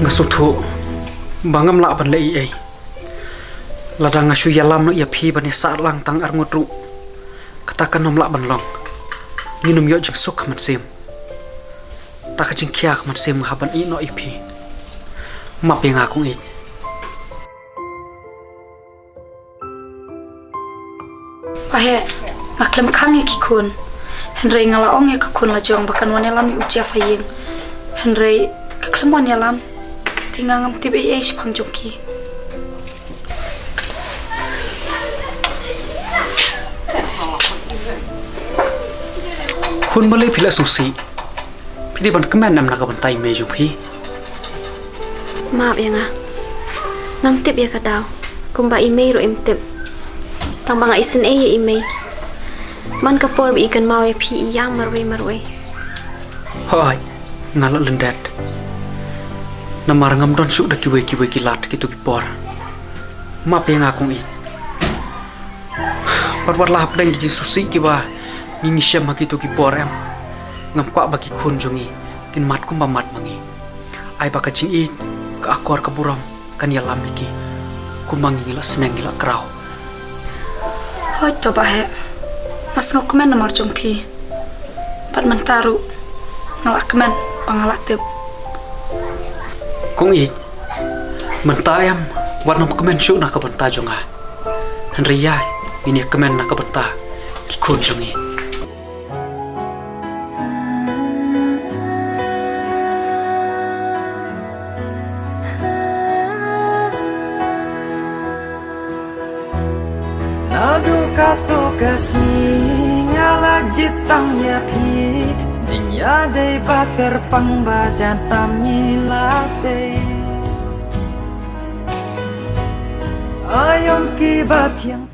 ngasutu bangam la ban lei ai lada ngasu yalam ya pi ban sa lang tang arngutru katakan nom la ban long nginum yo jing suk man sim ta ka jing kyak man sim haban i no ipi map yang aku i Pahe ngaklem khang ya kikun Henry ngalaong ya kikun la jong bakan wan yalam ucia faying Henry kaklem wan yalam tinggal ngam tibe ye sipang jongki kun malay pila susi pidi ban kemen nam nak bantai me jongpi maaf ya nga ngam tip ya kadaw kumba email ro imtip tang banga isen ya email man kapor bi ikan mau pi yang marwe hoi ngalak lendat namar ngam don su dak kiwe kilat gitu kipor maaf yang aku i war lah pedang ji susi kiba ngingi syam gitu kipor em ngam kwa bagi kun jongi kin mat kum mat mangi ai baka cing i ka akor ka buram kan ya lamiki kumangi ngila seneng ngila krau hoi to bahe mas ngok kemen nomor jongpi pat mentaru ngalak kemen pangalak tip kung i mentayam warna kemen syuk nak benta jonga Henry yai ini kemen nak benta kikun jongi nadu kato kasih ngala jitangnya pi jinya dei bakar pangbajan tam nyilate ayom kibat yang